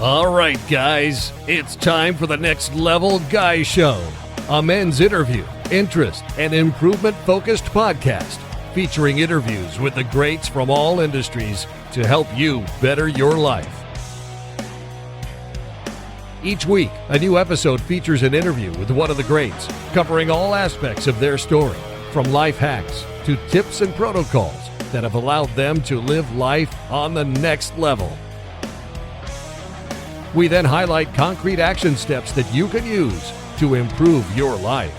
All right, guys, it's time for the Next Level Guy Show, a men's interview, interest, and improvement-focused podcast featuring interviews with the greats from all industries to help you better your life. Each week, a new episode features an interview with one of the greats, covering all aspects of their story, from life hacks to tips and protocols that have allowed them to live life on the next level. We then highlight concrete action steps that you can use to improve your life.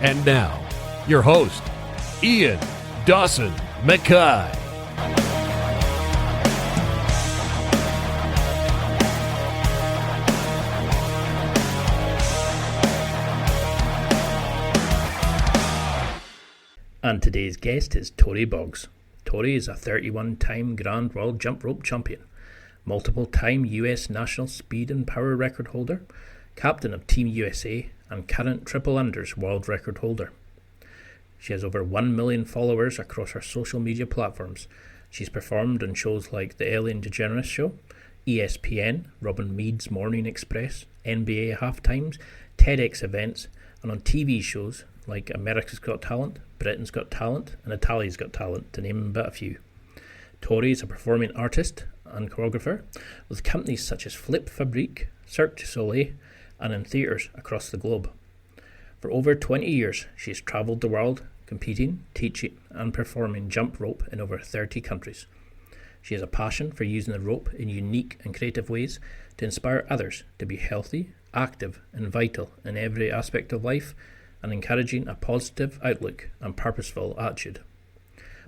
And now, your host, Ian Dawson Mackay. And today's guest is Tori Boggs. Tori is a 31-time Grand World Jump Rope champion, multiple-time US National Speed and Power record holder, captain of Team USA, and current triple unders world record holder. She has over 1 million followers across her social media platforms. She's performed on shows like The Ellen DeGeneres Show, ESPN, Robin Mead's Morning Express, NBA Halftimes, TEDx events, and on TV shows like America's Got Talent, Britain's Got Talent, and Italia's Got Talent, to name but a few. Tori is a performing artist and choreographer with companies such as Flip Fabrique, Cirque du Soleil, and in theatres across the globe. For over 20 years, she has travelled the world competing, teaching, and performing jump rope in over 30 countries. She has a passion for using the rope in unique and creative ways to inspire others to be healthy, active, and vital in every aspect of life, and encouraging a positive outlook and purposeful attitude.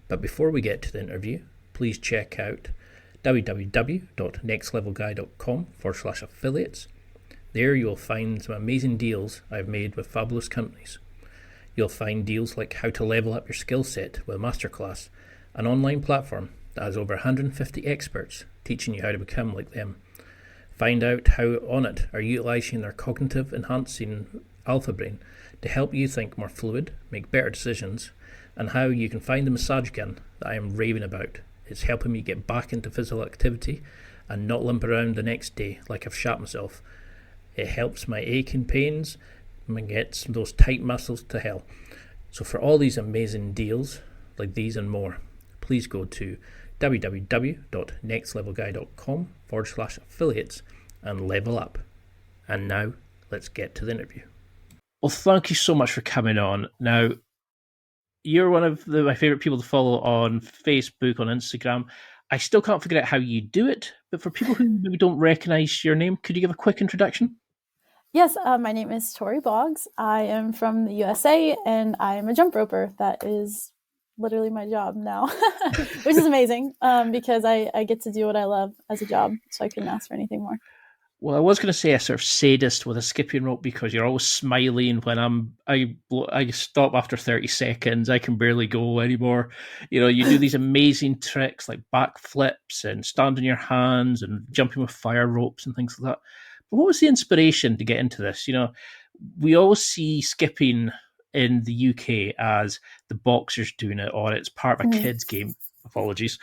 But before we get to the interview, please check out www.nextlevelguy.com/affiliates. There you'll find some amazing deals I've made with fabulous companies. You'll find deals like how to level up your skill set with Masterclass, an online platform that has over 150 experts teaching you how to become like them. Find out how on it are utilising their cognitive enhancing alpha brain to help you think more fluid, make better decisions, and how you can find the massage gun that I am raving about. It's helping me get back into physical activity and not limp around the next day like I've shat myself. It helps my aching pains and gets those tight muscles to hell. So for all these amazing deals like these and more, please go to www.nextlevelguy.com/affiliates and level up. And now let's get to the interview. Well, thank you so much for coming on. Now, you're one of my favourite people to follow on Facebook, on Instagram. I still can't figure out how you do it, but for people who maybe don't recognise your name, could you give a quick introduction? Yes, my name is Tori Boggs. I am from the USA, and I am a jump roper. That is literally my job now, which is amazing because I get to do what I love as a job, so I couldn't ask for anything more. Well, I was going to say a sort of sadist with a skipping rope because you're always smiling when I stop after 30 seconds. I can barely go anymore. You know, you do these amazing tricks like back flips and stand on your hands and jumping with fire ropes and things like that. But what was the inspiration to get into this? You know, we always see skipping in the UK as the boxers doing it, or it's part of a kid's game. Apologies.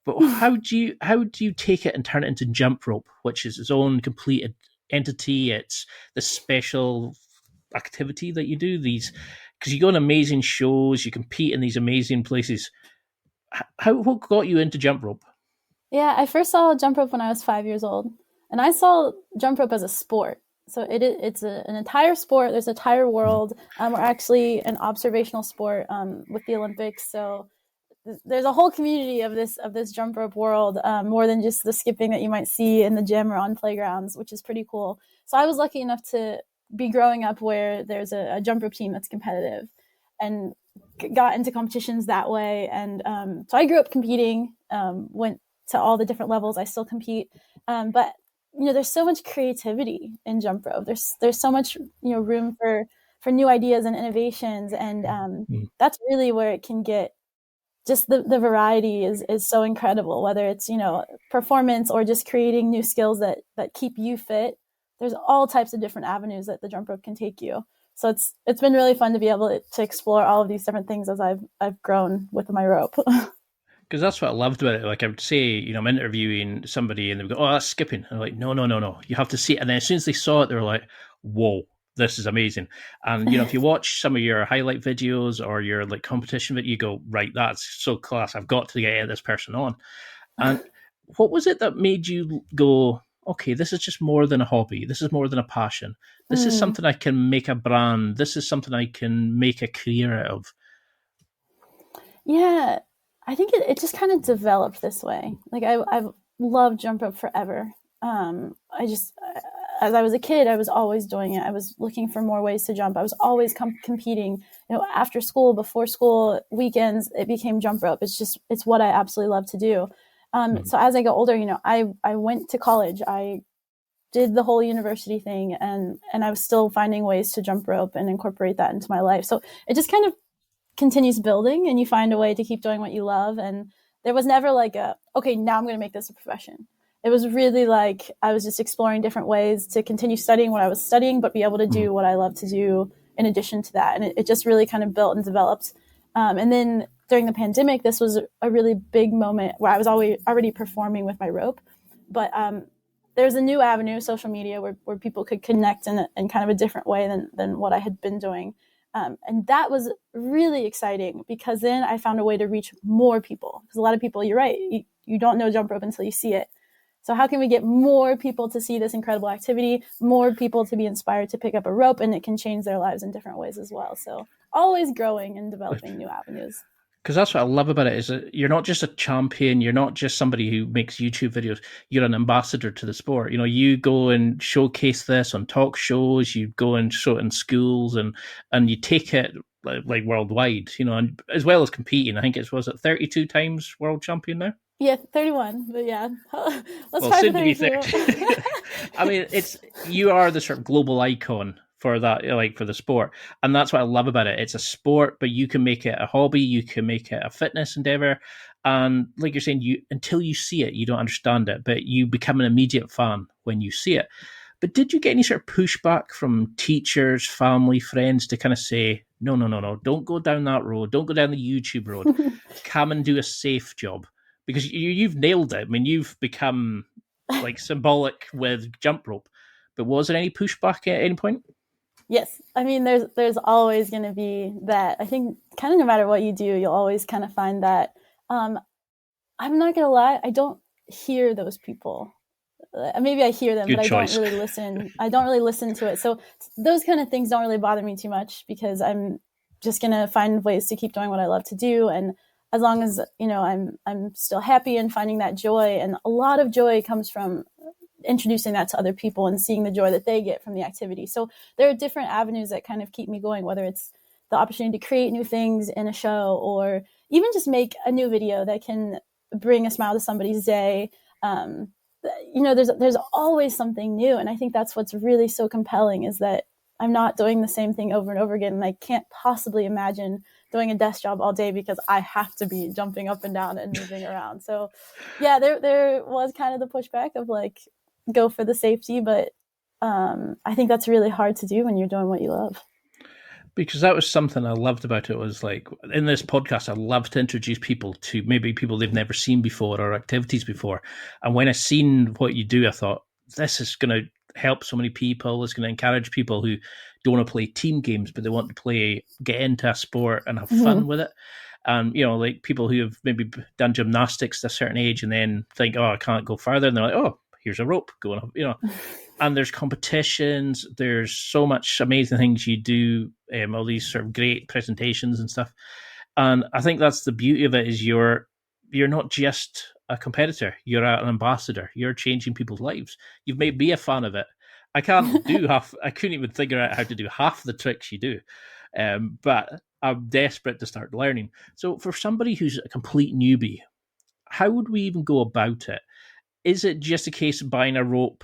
But how do you take it and turn it into jump rope, which is its own complete entity? It's the special activity that you do these, because you go on amazing shows, you compete in these amazing places. What got you into jump rope? Yeah, I first saw jump rope when I was 5 years old, and I saw jump rope as a sport. So it's an entire sport. There's an entire world. We're actually an observational sport with the Olympics. So there's a whole community of this jump rope world, more than just the skipping that you might see in the gym or on playgrounds, which is pretty cool. So I was lucky enough to be growing up where there's a jump rope team that's competitive, and got into competitions that way. And so I grew up competing, went to all the different levels. I still compete, but you know, there's so much creativity in jump rope. There's so much, you know, room for new ideas and innovations, and that's really where it can get. Just the variety is so incredible, whether it's, you know, performance or just creating new skills that keep you fit. There's all types of different avenues that the jump rope can take you. So it's been really fun to be able to explore all of these different things as I've grown with my rope. Because that's what I loved about it. Like I would say, I'm interviewing somebody and they would go, "Oh, that's skipping." And I'm like, "No, no, no, no. You have to see it." And then as soon as they saw it, they were like, "Whoa, this is amazing." And if you watch some of your highlight videos or your like competition video, you go, "Right, that's so class. I've got to get this person on." And what was it that made you go, "Okay, this is just more than a hobby. This is more than a passion. This is something I can make a brand. This is something I can make a career out of." Yeah, I think it just kind of developed this way. Like I've loved jump rope forever. I just, as I was a kid, I was always doing it. I was looking for more ways to jump. I was always competing. After school, before school, weekends, it became jump rope. It's what I absolutely love to do. So as I got older, I went to college. I did the whole university thing, and I was still finding ways to jump rope and incorporate that into my life. So it just kind of continues building, and you find a way to keep doing what you love. And there was never like okay, now I'm going to make this a profession. It was really like I was just exploring different ways to continue studying what I was studying, but be able to do what I love to do in addition to that. And it just really kind of built and developed. And then during the pandemic, this was a really big moment where I was already performing with my rope. But there's a new avenue, social media, where people could connect in kind of a different way than what I had been doing. And that was really exciting because then I found a way to reach more people. Because a lot of people, you're right, you don't know jump rope until you see it. So how can we get more people to see this incredible activity, more people to be inspired to pick up a rope, and it can change their lives in different ways as well. So always growing and developing new avenues. Because that's what I love about it is that you're not just a champion, you're not just somebody who makes YouTube videos, you're an ambassador to the sport. You go and showcase this on talk shows, you go and show it in schools, and you take it like worldwide, and as well as competing. I think was it 32 times world champion now? Yeah, 31, but yeah. Let's try for 32. I mean, you are the sort of global icon for that, like for the sport. And that's what I love about it. It's a sport, but you can make it a hobby, you can make it a fitness endeavor. And like you're saying, until you see it, you don't understand it, but you become an immediate fan when you see it. But did you get any sort of pushback from teachers, family, friends to kind of say, no, don't go down that road, don't go down the YouTube road, come and do a safe job? Because you've nailed it. I mean, you've become like symbolic with jump rope. But was there any pushback at any point? Yes. I mean, there's always going to be that. I think kind of no matter what you do, you'll always kind of find that. I'm not going to lie, I don't hear those people. Maybe I hear them, Good but choice. I don't really listen. I don't really listen to it. So those kind of things don't really bother me too much because I'm just going to find ways to keep doing what I love to do. And as long as, I'm still happy and finding that joy. And a lot of joy comes from introducing that to other people and seeing the joy that they get from the activity. So there are different avenues that kind of keep me going, whether it's the opportunity to create new things in a show or even just make a new video that can bring a smile to somebody's day. There's always something new. And I think that's what's really so compelling is that I'm not doing the same thing over and over again. And I can't possibly imagine doing a desk job all day because I have to be jumping up and down and moving around. So yeah, there was kind of the pushback of like, go for the safety, but I think that's really hard to do when you're doing what you love. Because that was something I loved about it was like in this podcast, I love to introduce people to maybe people they've never seen before or activities before. And when I seen what you do, I thought this is going to help so many people. It's going to encourage people who don't want to play team games, but they want to get into a sport and have fun with it. And, like people who have maybe done gymnastics at a certain age and then think, oh, I can't go further. And they're like, oh, here's a rope going up, and there's competitions. There's so much amazing things you do, all these sort of great presentations and stuff. And I think that's the beauty of it is you're not just a competitor. You're an ambassador. You're changing people's lives. You've made me a fan of it. I can't do I couldn't even figure out how to do half the tricks you do. But I'm desperate to start learning. So for somebody who's a complete newbie, how would we even go about it? Is it just a case of buying a rope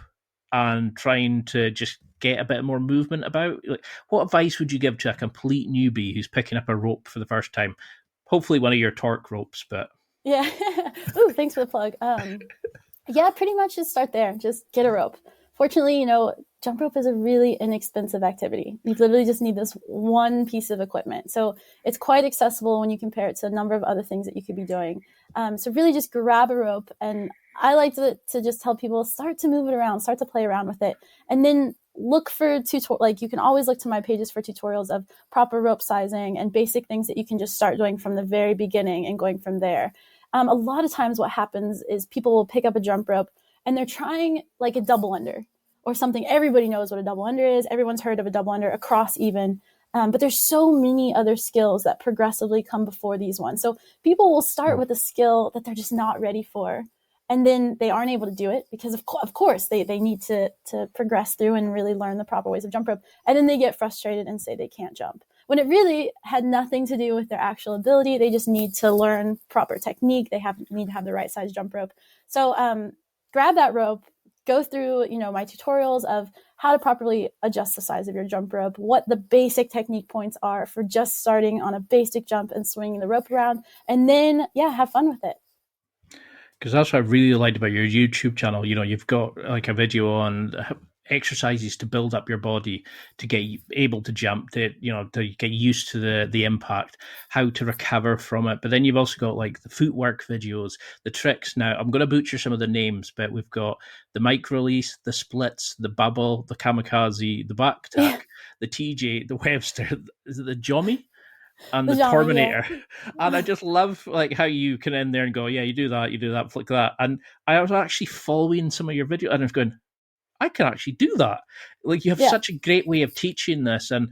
and trying to just get a bit more movement about? Like, what advice would you give to a complete newbie who's picking up a rope for the first time? Hopefully one of your torque ropes, but... Yeah. Ooh, thanks for the plug. Yeah, pretty much just start there. Just get a rope. fortunately, jump rope is a really inexpensive activity. You literally just need this one piece of equipment. So it's quite accessible when you compare it to a number of other things that you could be doing. So really just grab a rope, and I like to just tell people, start to move it around, start to play around with it, and then look for you can always look to my pages for tutorials of proper rope sizing and basic things that you can just start doing from the very beginning and going from there. A lot of times what happens is people will pick up a jump rope and they're trying like a double under or something. Everybody knows what a double under is. Everyone's heard of a double under, a cross even. But there's so many other skills that progressively come before these ones. So people will start with a skill that they're just not ready for. And then they aren't able to do it because, of course, they need to progress through and really learn the proper ways of jump rope. And then they get frustrated and say they can't jump, when it really had nothing to do with their actual ability. They just need to learn proper technique. They need to have the right size jump rope. So grab that rope, go through my tutorials of how to properly adjust the size of your jump rope, what the basic technique points are for just starting on a basic jump and swinging the rope around, and then have fun with it. Because that's what I really liked about your YouTube channel. You've got like a video on exercises to build up your body to get able to jump, to get used to the impact, how to recover from it. But then you've also got like the footwork videos, the tricks. Now I'm going to butcher some of the names, but we've got the mic release, the splits, the bubble, the kamikaze, the back tack, the TJ, the Webster, is it the Jommy? And the Terminator. Yeah. And I just love like how you can end there and go, yeah, you do that, flick that. And I was actually following some of your videos and I was going, I can actually do that. Like you have such a great way of teaching this, and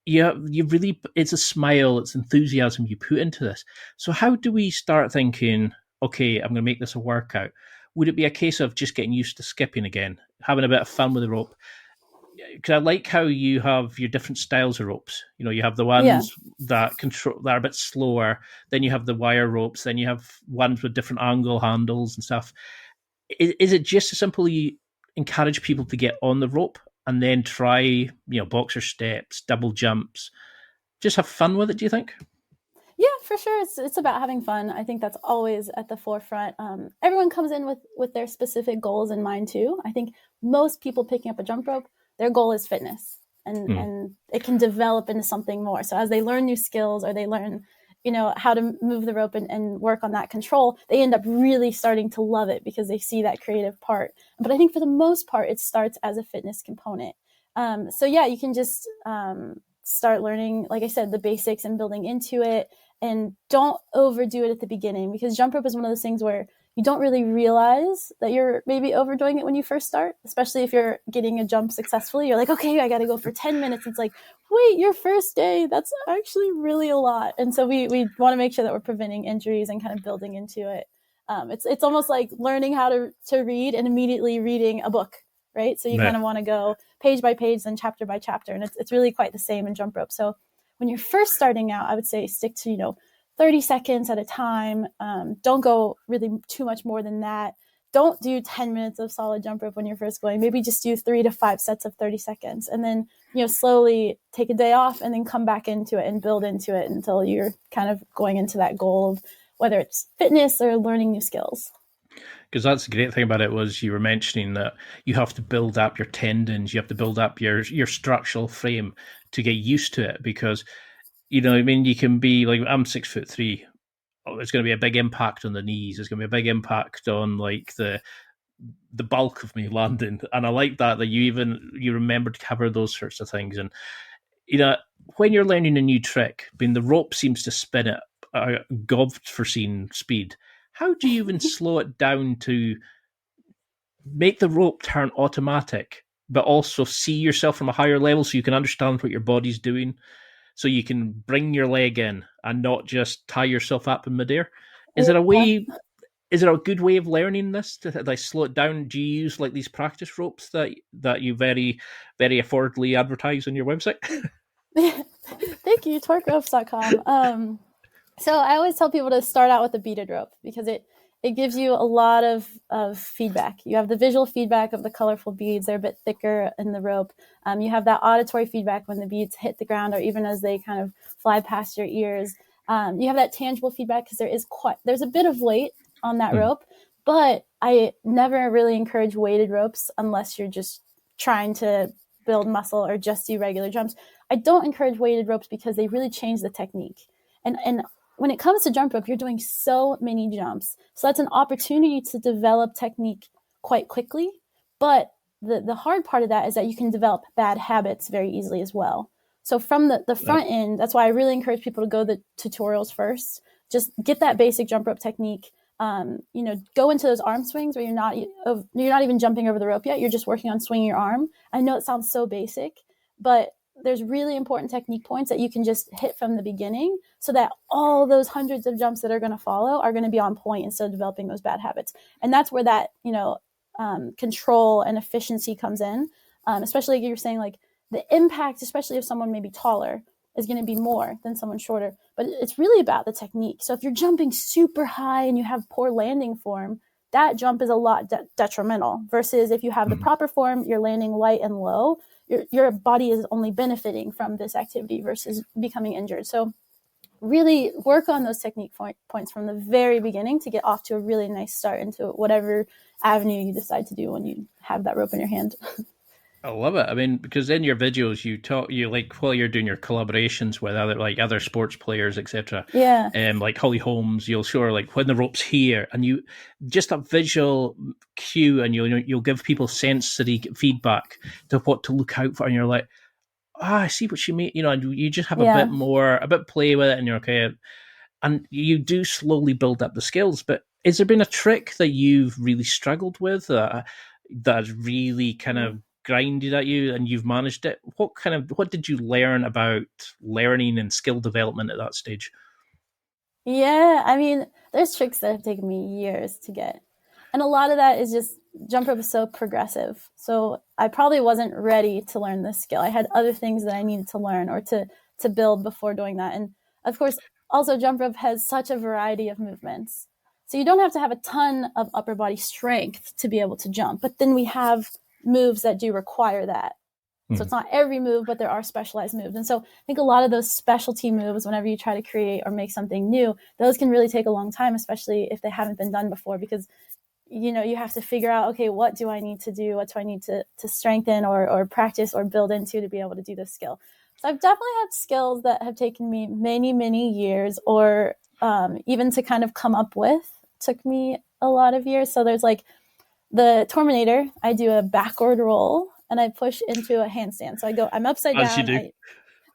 you really, it's a smile, it's enthusiasm you put into this. So how do we start thinking, okay, I'm going to make this a workout? Would it be a case of just getting used to skipping again, having a bit of fun with the rope? Because I like how you have your different styles of ropes. You have the ones that are a bit slower. Then you have the wire ropes. Then you have ones with different angle handles and stuff. Is it just as simple you encourage people to get on the rope and then try, boxer steps, double jumps, just have fun with it? Do you think? Yeah, for sure. It's about having fun. I think that's always at the forefront. Everyone comes in with their specific goals in mind too. I think most people picking up a jump rope, their goal is fitness, and it can develop into something more. So as they learn new skills or they learn, how to move the rope and work on that control, they end up really starting to love it because they see that creative part. But I think for the most part, it starts as a fitness component. So yeah, you can just start learning, like I said, the basics and building into it, and don't overdo it at the beginning, because jump rope is one of those things where you don't really realize that you're maybe overdoing it when you first start, especially if you're getting a jump successfully. You're like, okay, I got to go for 10 minutes. It's like, wait, your first day, that's actually really a lot. And so we want to make sure that we're preventing injuries and kind of building into it. It's almost like learning how to read and immediately reading a book, right? So you kind of want to go page by page, then chapter by chapter. And it's really quite the same in jump rope. So when you're first starting out, I would say stick to, 30 seconds at a time. Don't go really too much more than that. Don't do 10 minutes of solid jump rope when you're first going. Maybe just do 3 to 5 sets of 30 seconds. And then, slowly take a day off and then come back into it and build into it until you're kind of going into that goal of whether it's fitness or learning new skills. Because that's the great thing about it, was you were mentioning that you have to build up your tendons, you have to build up your structural frame to get used to it. Because you can be like, I'm 6'3". Oh, there's going to be a big impact on the knees. There's going to be a big impact on like the bulk of me landing. And I like that you remember to cover those sorts of things. And, when you're learning a new trick, the rope seems to spin at God-foreseen speed. How do you even slow it down to make the rope turn automatic, but also see yourself from a higher level so you can understand what your body's doing? So you can bring your leg in and not just tie yourself up in midair. Is it a way? Is it a good way of learning this to slow it down? Do you use like these practice ropes that you very, very affordably advertise on your website? Thank you, torqueropes.com. So I always tell people to start out with a beaded rope because it gives you a lot of feedback. You have the visual feedback of the colorful beads. They're a bit thicker in the rope. You have that auditory feedback when the beads hit the ground or even as they kind of fly past your ears. You have that tangible feedback because there's a bit of weight on that rope, But I never really encourage weighted ropes unless you're just trying to build muscle or just do regular jumps. I don't encourage weighted ropes because they really change the technique. And when it comes to jump rope, you're doing so many jumps. So that's an opportunity to develop technique quite quickly. But the hard part of that is that you can develop bad habits very easily as well. So from the front end, that's why I really encourage people to go the tutorials first. Just get that basic jump rope technique. Go into those arm swings where you're not even jumping over the rope yet. You're just working on swinging your arm. I know it sounds so basic, but there's really important technique points that you can just hit from the beginning so that all those hundreds of jumps that are going to follow are going to be on point instead of developing those bad habits. And that's where that, control and efficiency comes in, especially like you're saying, like the impact, especially if someone may be taller, is going to be more than someone shorter. But it's really about the technique. So if you're jumping super high and you have poor landing form, that jump is a lot detrimental versus if you have the proper form, you're landing light and low, your body is only benefiting from this activity versus becoming injured. So really work on those technique points from the very beginning to get off to a really nice start into whatever avenue you decide to do when you have that rope in your hand. I love it. I mean, because in your videos, you like while you're doing your collaborations with other sports players, etc. Yeah. Like Holly Holmes, you'll show her like when the rope's here, and you just a visual cue, and you'll give people sensory feedback to what to look out for, and you're like, I see what you mean, and you just have a bit play with it, and you're okay, and you do slowly build up the skills. But has there been a trick that you've really struggled with that's really kind of grinded at you and you've managed it? What did you learn about learning and skill development at that stage? Yeah, I mean, there's tricks that have taken me years to get. And a lot of that is just jump rope is so progressive. So I probably wasn't ready to learn this skill. I had other things that I needed to learn or to build before doing that. And of course, also jump rope has such a variety of movements. So you don't have to have a ton of upper body strength to be able to jump. But then we have moves that do require that. So it's not every move, but there are specialized moves. And so I think a lot of those specialty moves, whenever you try to create or make something new, those can really take a long time, especially if they haven't been done before, because you have to figure out, okay, what do I need to do? What do I need to strengthen or practice or build into to be able to do this skill? So I've definitely had skills that have taken me many, many years or even to kind of come up with took me a lot of years. So there's like the Terminator, I do a backward roll and I push into a handstand. So I'm upside down. As you do.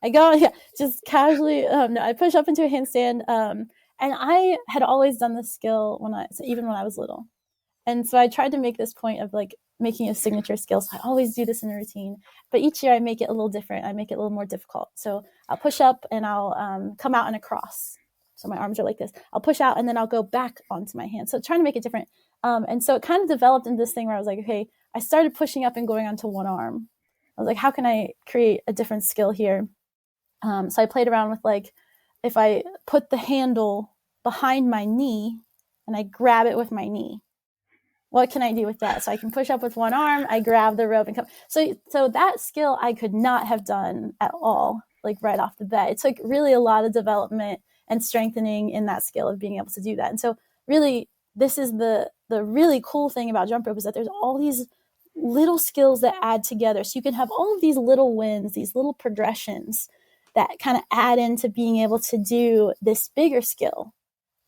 I go, just casually. I push up into a handstand. And I had always done this skill even when I was little. And so I tried to make this point of like making a signature skill. So I always do this in a routine, but each year I make it a little different. I make it a little more difficult. So I'll push up and I'll come out in a cross. So my arms are like this. I'll push out and then I'll go back onto my hand. So trying to make it different. And so it kind of developed into this thing where I was like, okay, I started pushing up and going onto one arm. I was like, how can I create a different skill here? So I played around with like, if I put the handle behind my knee and I grab it with my knee, what can I do with that? So I can push up with one arm, I grab the rope and come. So that skill I could not have done at all, like right off the bat. It took really a lot of development and strengthening in that skill of being able to do that. And so really, this is the really cool thing about jump rope is that there's all these little skills that add together. So you can have all of these little wins, these little progressions that kind of add into being able to do this bigger skill.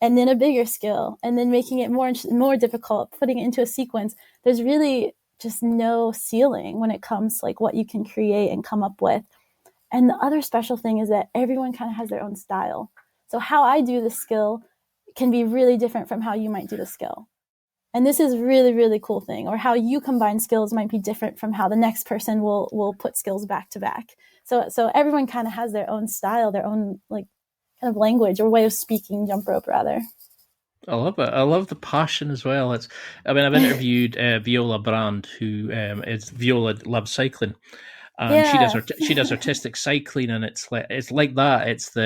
And then a bigger skill, and then making it more difficult, putting it into a sequence. There's really just no ceiling when it comes to like what you can create and come up with. And the other special thing is that everyone kind of has their own style. So how I do the skill can be really different from how you might do the skill. And this is really, really cool thing. Or how you combine skills might be different from how the next person will put skills back to back. So everyone kind of has their own style, their own like kind of language or way of speaking jump rope rather. I love it. I love the passion as well. I've interviewed Viola Brand, who is Viola loves cycling, and she does artistic cycling, and it's like that. It's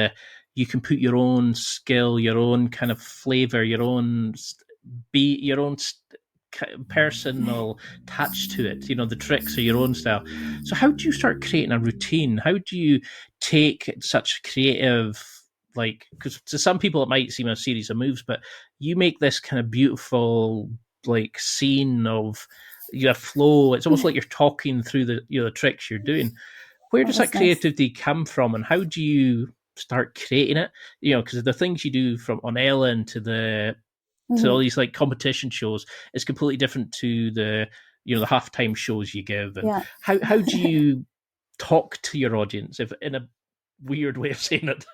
you can put your own skill, your own kind of flavor, your own personal touch to it. The tricks are your own style. So how do you start creating a routine? How do you take such creative? Because to some people it might seem a series of moves, but you make this kind of beautiful like scene of flow. It's almost like you're talking through the tricks you're doing. Where does that creativity come from, and how do you start creating it? Because the things you do from on Ellen to all these like competition shows is completely different to the the halftime shows you give. And how do you talk to your audience, if in a weird way of saying it?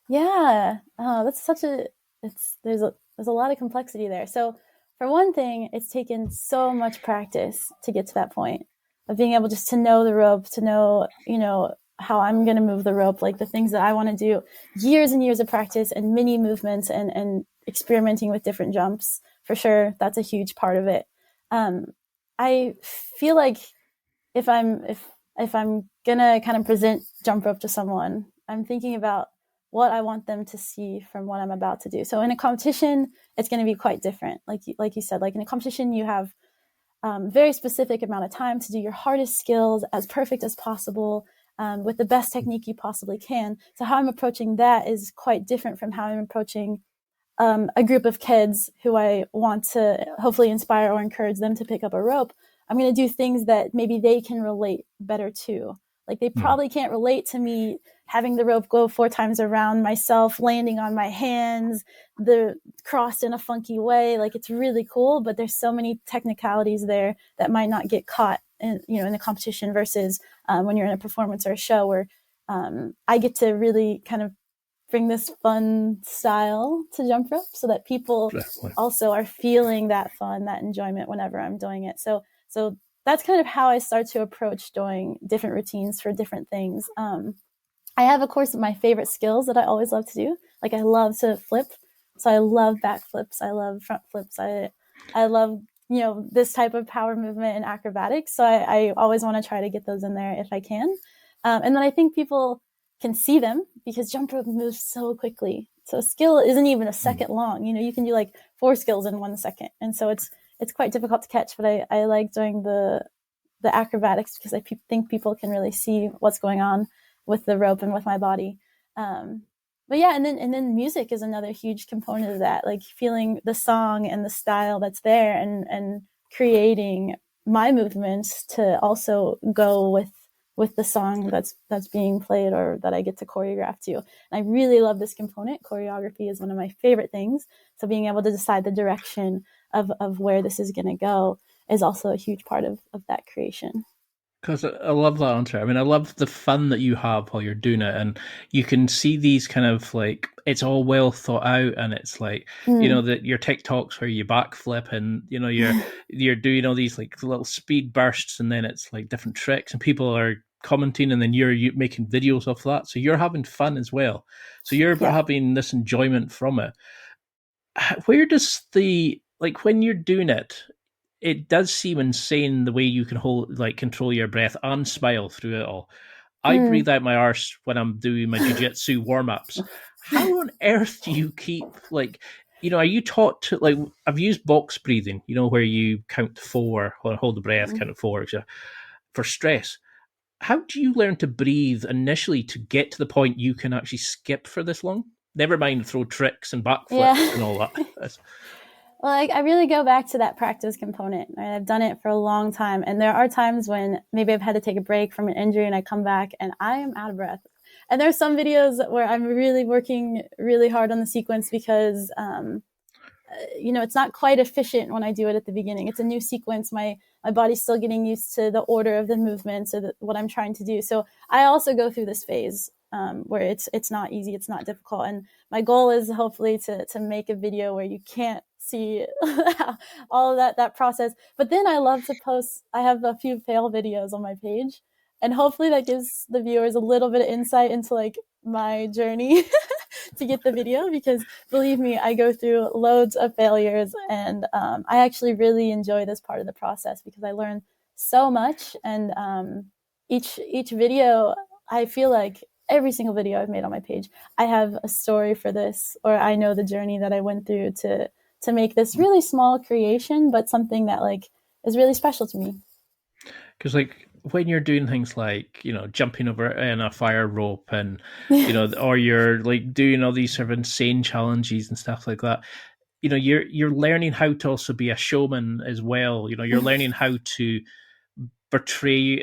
Yeah, that's there's a lot of complexity there. So for one thing, it's taken so much practice to get to that point of being able just to know the rope, to know, how I'm going to move the rope, like the things that I want to do, years and years of practice and mini movements and experimenting with different jumps. For sure. That's a huge part of it. I feel like if I'm going to kind of present jump rope to someone, I'm thinking about what I want them to see from what I'm about to do. So in a competition, it's going to be quite different. Like you said, like in a competition, you have very specific amount of time to do your hardest skills as perfect as possible, with the best technique you possibly can. So how I'm approaching that is quite different from how I'm approaching a group of kids who I want to hopefully inspire or encourage them to pick up a rope. I'm going to do things that maybe they can relate better to. Like they probably can't relate to me having the rope go 4 times around myself, landing on my hands, the crossed in a funky way. Like it's really cool, but there's so many technicalities there that might not get caught in the competition versus when you're in a performance or a show where I get to really kind of bring this fun style to jump rope so that people also are feeling that fun, that enjoyment whenever I'm doing it. So that's kind of how I start to approach doing different routines for different things. I have, of course, my favorite skills that I always love to do. Like I love to flip. So I love back flips. I love front flips. I love, this type of power movement and acrobatics. So I always want to try to get those in there if I can. And then I think people can see them because jump rope moves so quickly. So a skill isn't even a second long. You can do like 4 skills in 1 second. And so it's quite difficult to catch, but I like doing the acrobatics because I think people can really see what's going on with the rope and with my body. But yeah, and then music is another huge component of that, like feeling the song and the style that's there and creating my movements to also go with the song that's being played or that I get to choreograph to. And I really love this component. Choreography is one of my favorite things. So being able to decide the direction of where this is going to go is also a huge part of that creation. Because I love that answer. I mean, I love the fun that you have while you're doing it, and you can see these kind of like it's all well thought out, and it's like that your TikToks where you backflip and you're doing all these like little speed bursts, and then it's like different tricks, and people are commenting, and then you're making videos of that, so you're having fun as well. So you're having this enjoyment from it. Where does when you're doing it? It does seem insane the way you can control your breath and smile through it all. I breathe out my arse when I'm doing my jiu-jitsu warm-ups. How on earth do you keep are you taught to I've used box breathing, where you count to 4 or hold the breath, count to 4 for stress. How do you learn to breathe initially to get to the point you can actually skip for this long? Never mind throw tricks and backflips and all that. Well, I really go back to that practice component. Right? I've done it for a long time. And there are times when maybe I've had to take a break from an injury and I come back and I am out of breath. And there's some videos where I'm really working really hard on the sequence because, it's not quite efficient when I do it at the beginning. It's a new sequence. My body's still getting used to the order of the movements or what I'm trying to do. So I also go through this phase where it's not easy. It's not difficult. And my goal is hopefully to make a video where you can't see all of that process. But then I love to post, I have a few fail videos on my page, and hopefully that gives the viewers a little bit of insight into my journey to get the video, because believe me, I go through loads of failures, and I actually really enjoy this part of the process because I learn so much. And each video, I feel like every single video I've made on my page, I have a story for this, or I know the journey that I went through to make this really small creation, but something that is really special to me. Because when you're doing things like, jumping over in a fire rope and, or you're doing all these sort of insane challenges and stuff like that, you're learning how to also be a showman as well. You're learning how to portray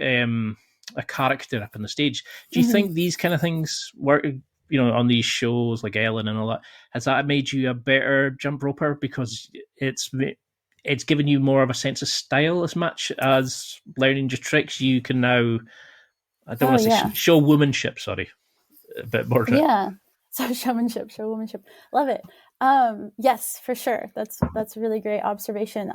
a character up on the stage. Do you think these kind of things work, on these shows like Ellen and all that? Has that made you a better jump roper because it's given you more of a sense of style as much as learning just tricks? You can now, I don't want to say showwomanship, sorry, a bit more. Yeah. So showmanship, showwomanship. Love it. Yes, for sure. That's a really great observation.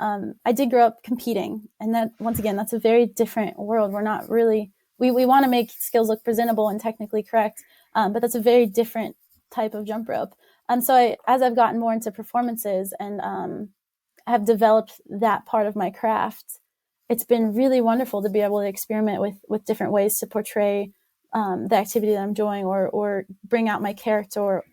I did grow up competing, and that, once again, that's a very different world. We're not really, we want to make skills look presentable and technically correct, but that's a very different type of jump rope. So as I've gotten more into performances and have developed that part of my craft, it's been really wonderful to be able to experiment with different ways to portray the activity that I'm doing, or bring out my character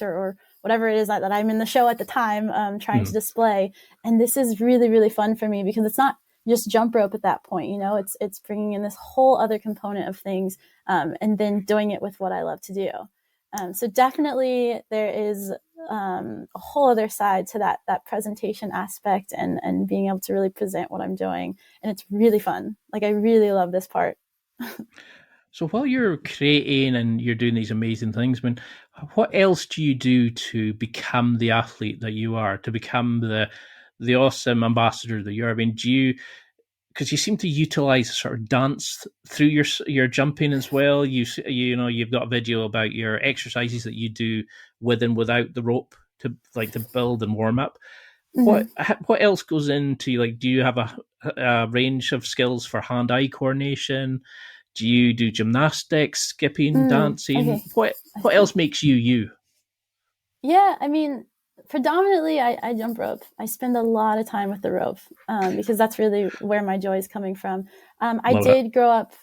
or whatever it is that I'm in the show at the time, trying to display. And this is really, really fun for me because it's not just jump rope at that point. It's bringing in this whole other component of things, and then doing it with what I love to do. So definitely there is a whole other side to that presentation aspect and being able to really present what I'm doing. And it's really fun. Like, I really love this part. So while you're creating and you're doing these amazing things, what else do you do to become the athlete that you are, to become the awesome ambassador that you are? Because you seem to utilize sort of dance through your jumping as well. You've got a video about your exercises that you do with and without the rope to build and warm up. What else goes into, do you have a range of skills for hand-eye coordination? Do you do gymnastics, skipping, dancing? Okay. What else makes you? Yeah, predominantly I jump rope. I spend a lot of time with the rope because that's really where my joy is coming from. I did grow up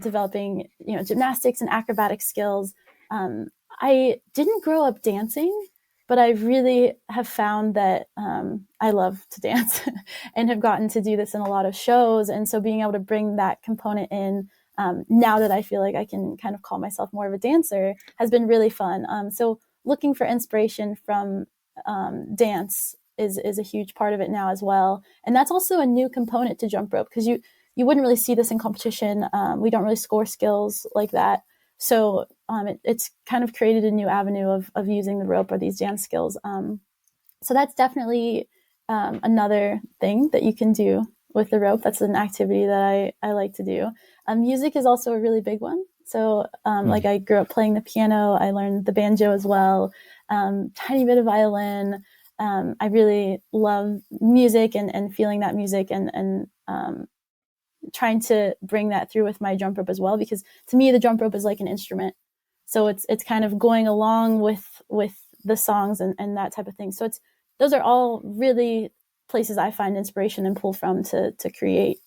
developing, gymnastics and acrobatic skills. I didn't grow up dancing, but I really have found that I love to dance and have gotten to do this in a lot of shows. And so being able to bring that component in, now that I feel like I can kind of call myself more of a dancer, has been really fun. So looking for inspiration from dance is a huge part of it now as well. And that's also a new component to jump rope, because you wouldn't really see this in competition. We don't really score skills like that. So it's kind of created a new avenue of using the rope or these dance skills. So that's definitely another thing that you can do with the rope. That's an activity that I like to do. Music is also a really big one. So like I grew up playing the piano. I learned the banjo as well, tiny bit of violin. I really love music and feeling that music and trying to bring that through with my jump rope as well, because to me, the jump rope is like an instrument. So it's kind of going along with the songs and that type of thing. So those are all really places I find inspiration and pull from to create.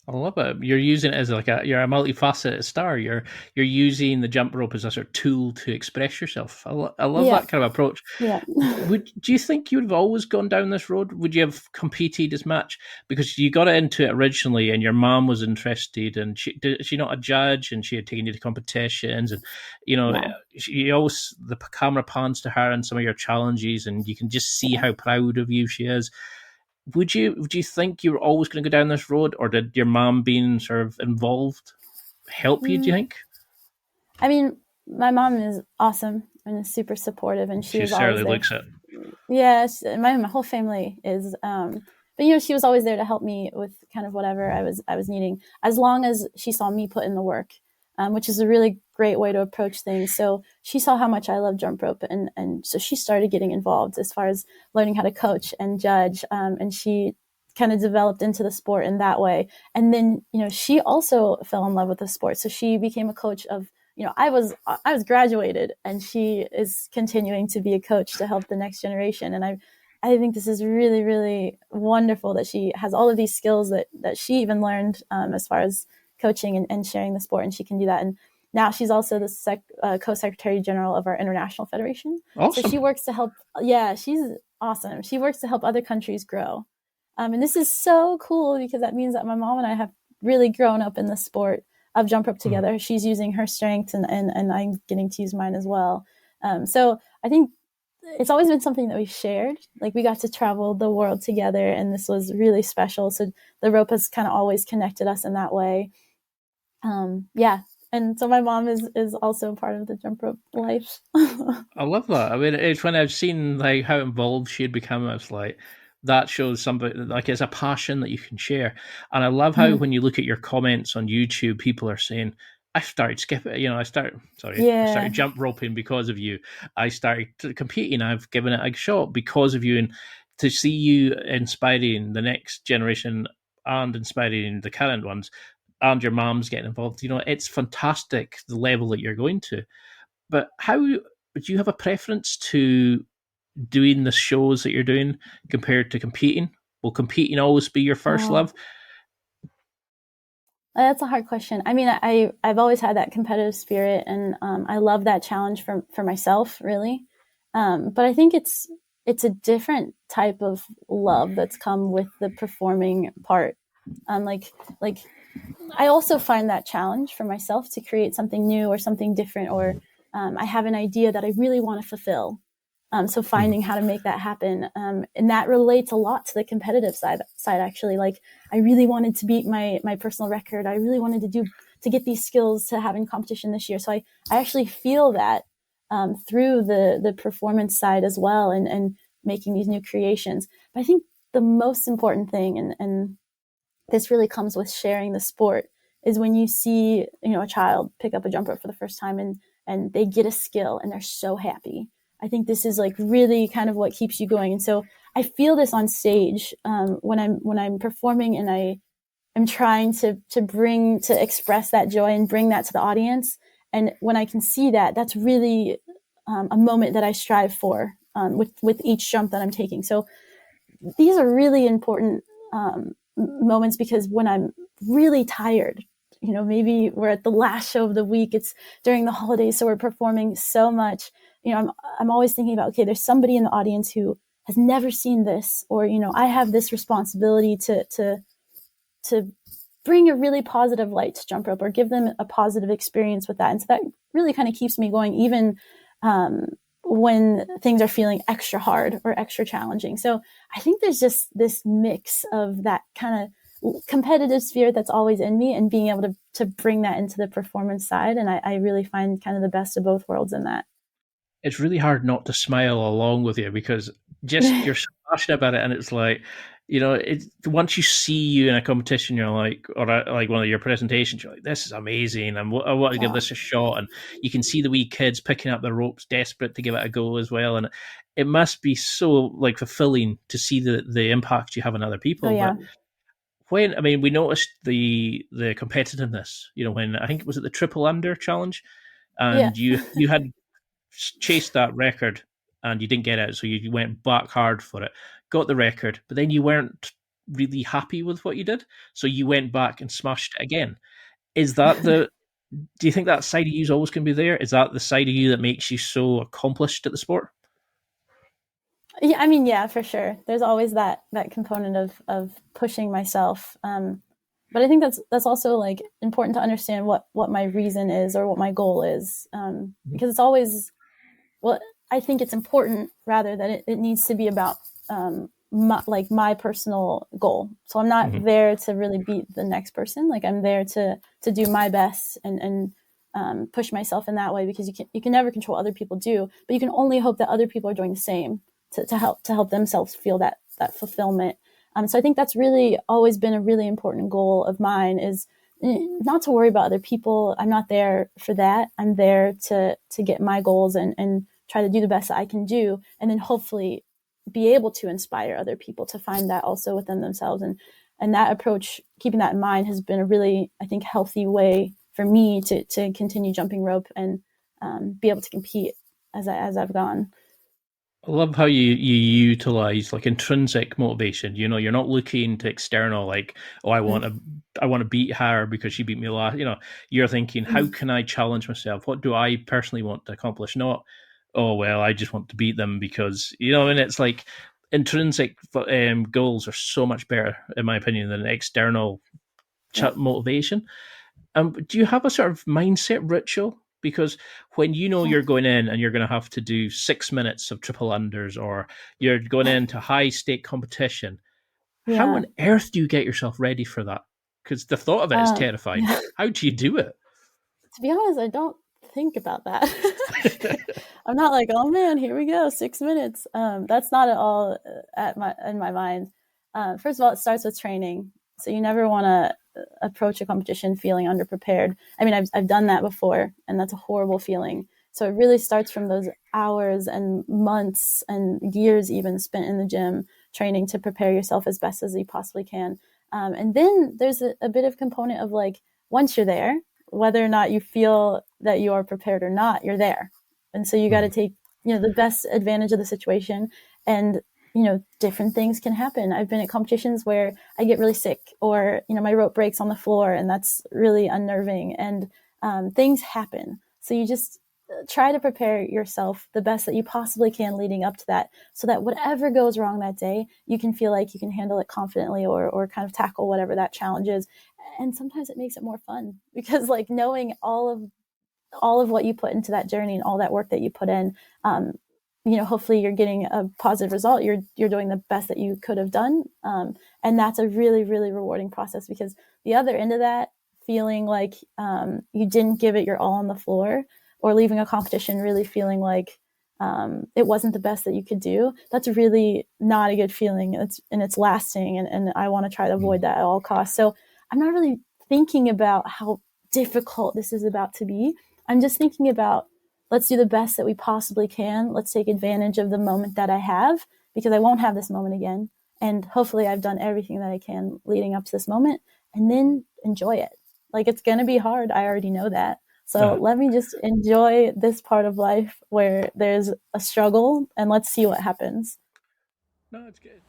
I love it. You're using it as you're a multifaceted star. You're using the jump rope as a sort of tool to express yourself. I love that kind of approach. Yeah. Do you think you would have always gone down this road? Would you have competed as much? Because you got into it originally and your mom was interested, and she not a judge, and she had taken you to competitions, and she always, the camera pans to her and some of your challenges, and you can just see how proud of you she is. Would you think you were always going to go down this road, or did your mom being sort of involved help you, do you think? My mom is awesome and is super supportive, and she certainly looks it. Yes, my whole family is. But she was always there to help me with kind of whatever I was needing, as long as she saw me put in the work, which is a really great way to approach things. So she saw how much I love jump rope, and so she started getting involved as far as learning how to coach and judge, and she kind of developed into the sport in that way. And then she also fell in love with the sport, so she became a coach of. I was graduated, and she is continuing to be a coach to help the next generation. And I think this is really, really wonderful that she has all of these skills that she even learned as far as coaching and sharing the sport, and she can do that. And now she's also the co-secretary general of our international federation. Awesome. So she works to help. Yeah, she's awesome. She works to help other countries grow. And this is so cool, because that means that my mom and I have really grown up in the sport of jump rope together. She's using her strength and I'm getting to use mine as well. So I think it's always been something that we've shared. Like we got to travel the world together, and this was really special. So the rope has kind of always connected us in that way. Yeah. And so my mom is also part of the jump rope life. I love that. I mean, it's when I've seen like how involved she had become, I was like, that shows something like it's a passion that you can share. And I love how when you look at your comments on YouTube, people are saying, I started skipping, I started jump roping because of you. I started competing. I've given it a shot because of you. And to see you inspiring the next generation and inspiring the current ones and your mom's getting involved, it's fantastic the level that you're going to. But how do you have a preference to doing the shows that you're doing compared to competing? Will competing always be your first love? That's a hard question. I mean, I've always had that competitive spirit, and I love that challenge for myself, really. But I think it's a different type of love that's come with the performing part. Like I also find that challenge for myself to create something new or something different, or I have an idea that I really want to fulfill. So finding how to make that happen. And that relates a lot to the competitive side actually. Like I really wanted to beat my personal record. I really wanted to get these skills to have in competition this year. So I actually feel that through the performance side as well, and making these new creations. But I think the most important thing, and this really comes with sharing the sport, is when you see, a child pick up a jump rope for the first time and they get a skill and they're so happy. I think this is like really kind of what keeps you going. And so I feel this on stage when I'm performing, and I am trying to express that joy and bring that to the audience. And when I can see that, that's really a moment that I strive for with each jump that I'm taking. So these are really important moments, because when I'm really tired, maybe we're at the last show of the week, it's during the holidays, so we're performing so much. I'm always thinking about, okay, there's somebody in the audience who has never seen this, or, I have this responsibility to bring a really positive light to jump rope, or give them a positive experience with that. And so that really kind of keeps me going, even when things are feeling extra hard or extra challenging. So I think there's just this mix of that kind of competitive spirit that's always in me, and being able to bring that into the performance side. And I really find kind of the best of both worlds in that. It's really hard not to smile along with you, because just you're so passionate about it, and it's like, once you see you in a competition, you're like, or like one of your presentations, you're like, this is amazing, and I want to give this a shot. And you can see the wee kids picking up the ropes, desperate to give it a go as well. And it must be so like fulfilling to see the impact you have on other people. Oh, yeah. But we noticed the competitiveness, when I think it was at the triple under challenge, and you had chased that record and you didn't get it, so you went back hard for it, got the record, but then you weren't really happy with what you did, so you went back and smashed it again. Is that do you think that side of you is always going to be there? Is that the side of you that makes you so accomplished at the sport? Yeah, I mean, yeah, for sure. There's always that component of pushing myself. But I think that's also like important to understand what my reason is, or what my goal is. Because it's always, I think it's important, rather, that it needs to be about my personal goal. So I'm not there to really beat the next person. Like I'm there to do my best and push myself in that way, because you can never control what other people do, but you can only hope that other people are doing the same to help themselves feel that fulfillment. So I think that's really always been a really important goal of mine, is not to worry about other people. I'm not there for that. I'm there to get my goals and try to do the best that I can do, and then hopefully be able to inspire other people to find that also within themselves. And that approach, keeping that in mind, has been a really, I think, healthy way for me to continue jumping rope and be able to compete as I've gone. I love how you utilize like intrinsic motivation. You're not looking to external, like, oh, I want to beat her because she beat me last. You're thinking, how can I challenge myself? What do I personally want to accomplish? Not, oh, well, I just want to beat them because, and it's like intrinsic goals are so much better, in my opinion, than external motivation. Do you have a sort of mindset ritual Because when you know you're going in and you're going to have to do 6 minutes of triple unders, or you're going into high stake competition, how on earth do you get yourself ready for that? Because the thought of it is terrifying. Yeah. How do you do it? To be honest, I don't think about that. I'm not like, oh man, here we go, 6 minutes. That's not at all in my mind. First of all, it starts with training. So you never want to approach a competition feeling underprepared. I mean, I've done that before, and that's a horrible feeling. So it really starts from those hours and months and years even spent in the gym training to prepare yourself as best as you possibly can. And then there's a bit of component of like, once you're there, whether or not you feel that you are prepared or not, you're there. And so you got to take, the best advantage of the situation. And, different things can happen. I've been at competitions where I get really sick, or, my rope breaks on the floor, and that's really unnerving, and things happen. So you just try to prepare yourself the best that you possibly can leading up to that, so that whatever goes wrong that day, you can feel like you can handle it confidently, or kind of tackle whatever that challenge is. And sometimes it makes it more fun, because like knowing all of what you put into that journey and all that work that you put in, hopefully you're getting a positive result. You're doing the best that you could have done. And that's a really, really rewarding process, because the other end of that, feeling like you didn't give it your all on the floor, or leaving a competition really feeling like it wasn't the best that you could do, that's really not a good feeling. It's lasting. And I want to try to avoid that at all costs. So I'm not really thinking about how difficult this is about to be. I'm just thinking about, let's do the best that we possibly can. Let's take advantage of the moment that I have, because I won't have this moment again. And hopefully I've done everything that I can leading up to this moment, and then enjoy it. Like, it's going to be hard. I already know that. So let me just enjoy this part of life where there's a struggle, and let's see what happens. No, it's good.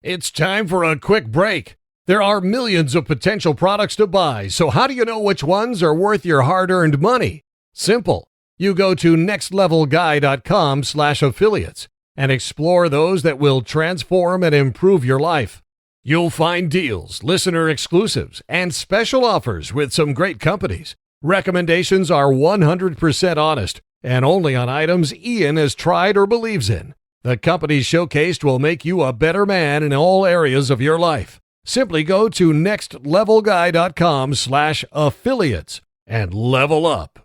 It's time for a quick break. There are millions of potential products to buy, so how do you know which ones are worth your hard-earned money? Simple. You go to nextlevelguy.com/affiliates and explore those that will transform and improve your life. You'll find deals, listener exclusives, and special offers with some great companies. Recommendations are 100% honest and only on items Ian has tried or believes in. The companies showcased will make you a better man in all areas of your life. Simply go to nextlevelguy.com/affiliates and level up.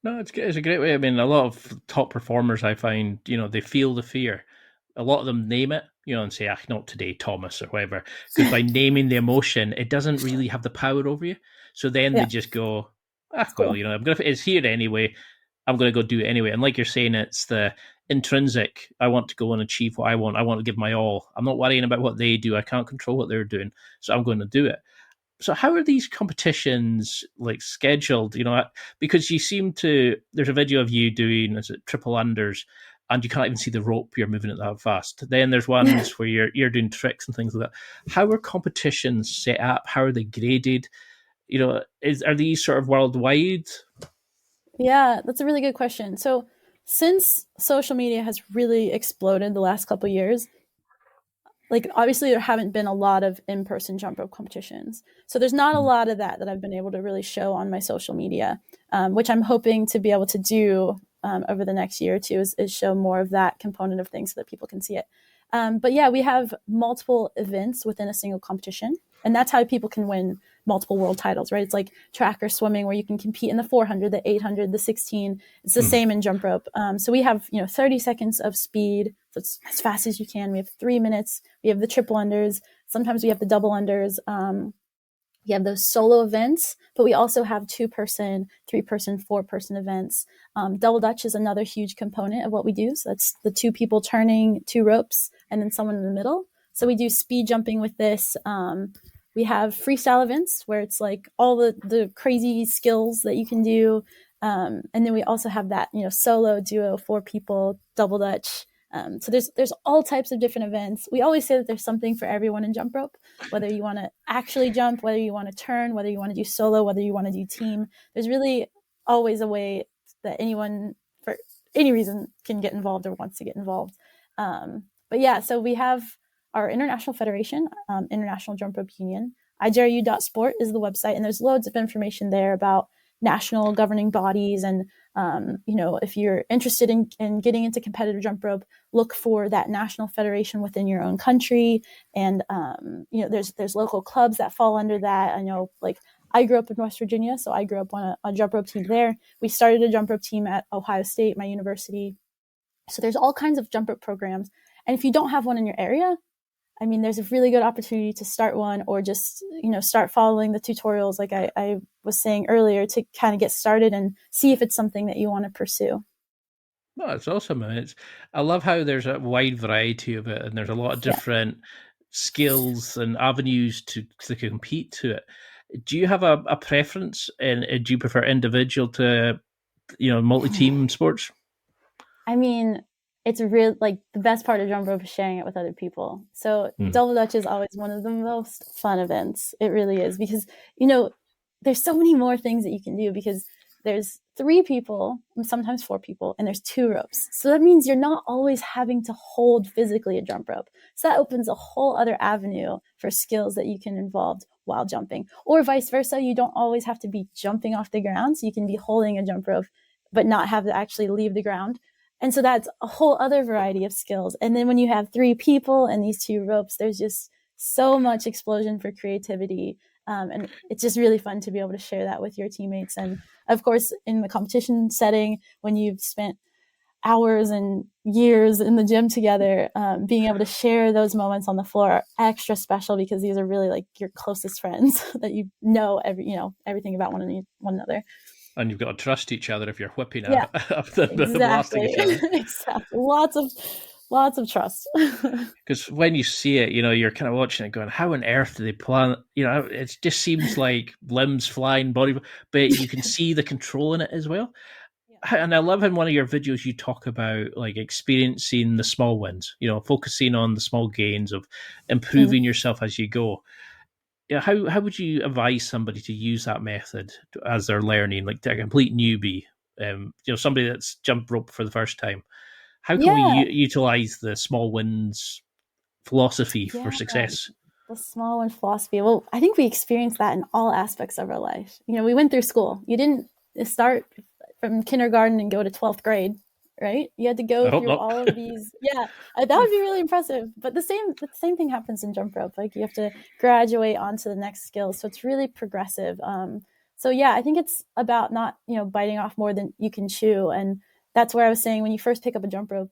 No, it's good. It's a great way. I mean, a lot of top performers, I find, they feel the fear. A lot of them name it, and say, not today, Thomas, or whatever. Because by naming the emotion, it doesn't really have the power over you. So then they just go, well, it's here anyway. I'm going to go do it anyway. And like you're saying, it's the intrinsic. I want to go and achieve what I want. I want to give my all. I'm not worrying about what they do. I can't control what they're doing. So I'm going to do it. So how are these competitions like scheduled? Because you seem to, there's a video of you doing, is it triple unders, and you can't even see the rope. You're moving it that fast. Then there's ones where you're doing tricks and things like that. How are competitions set up? How are they graded? Are these sort of worldwide? Yeah, that's a really good question. So since social media has really exploded the last couple of years, like obviously there haven't been a lot of in-person jump rope competitions. So there's not a lot of that I've been able to really show on my social media, which I'm hoping to be able to do over the next year or two, is show more of that component of things so that people can see it. But yeah, we have multiple events within a single competition. And that's how people can win multiple world titles, right? It's like track or swimming, where you can compete in the 400, the 800, the 16. It's the same in jump rope. So we have, 30 seconds of speed. So it's as fast as you can. We have 3 minutes. We have the triple unders. Sometimes we have the double unders. We have those solo events, but we also have 2-person, 3-person, 4-person events. Double Dutch is another huge component of what we do. So that's the 2 people turning 2 ropes and then someone in the middle. So we do speed jumping with this. We have freestyle events where it's like all the crazy skills that you can do. And then we also have that, solo, duo, 4 people, double Dutch. So there's all types of different events. We always say that there's something for everyone in jump rope, whether you want to actually jump, whether you want to turn, whether you want to do solo, whether you want to do team. There's really always a way that anyone for any reason can get involved or wants to get involved. But But yeah, so we have our international federation, International Jump Rope Union. IJRU.sport is the website, and there's loads of information there about national governing bodies. And, if you're interested in getting into competitive jump rope, look for that national federation within your own country. And, there's local clubs that fall under that. I know, like, I grew up in West Virginia, so I grew up on a jump rope team there. We started a jump rope team at Ohio State, my university. So there's all kinds of jump rope programs. And if you don't have one in your area, I mean, there's a really good opportunity to start one, or just, start following the tutorials like I was saying earlier, to kind of get started and see if it's something that you want to pursue. No, it's awesome. And I love how there's a wide variety of it, and there's a lot of different skills and avenues to compete to it. Do you have a preference, and do you prefer individual to, multi-team sports? I mean, it's real, like, the best part of jump rope is sharing it with other people. So Double Dutch is always one of the most fun events. It really is, because, there's so many more things that you can do, because there's 3 people, sometimes 4 people, and there's 2 ropes. So that means you're not always having to hold physically a jump rope. So that opens a whole other avenue for skills that you can involve while jumping, or vice versa. You don't always have to be jumping off the ground. So you can be holding a jump rope, but not have to actually leave the ground. And so that's a whole other variety of skills. And then when you have 3 people and these 2 ropes, there's just so much explosion for creativity. And it's just really fun to be able to share that with your teammates. And of course, in the competition setting, when you've spent hours and years in the gym together, being able to share those moments on the floor are extra special, because these are really like your closest friends that everything about one another. And you've got to trust each other if you're whipping up the blasting each other. Exactly. Lots of trust. Because when you see it, you're kind of watching it going, how on earth do they plan? It just seems like limbs flying, body, but you can see the control in it as well. Yeah. And I love in one of your videos, you talk about like experiencing the small wins, focusing on the small gains of improving yourself as you go. How would you advise somebody to use that method as they're learning, like a complete newbie, somebody that's jumped rope for the first time? How can we utilize the small wins philosophy for success? The small win philosophy. Well, I think we experience that in all aspects of our life. We went through school. You didn't start from kindergarten and go to 12th grade, right? You had to go through all of these. Yeah, that would be really impressive. But the same thing happens in jump rope. Like, you have to graduate onto the next skill. So it's really progressive. So yeah, I think it's about not, biting off more than you can chew. And that's where I was saying, when you first pick up a jump rope,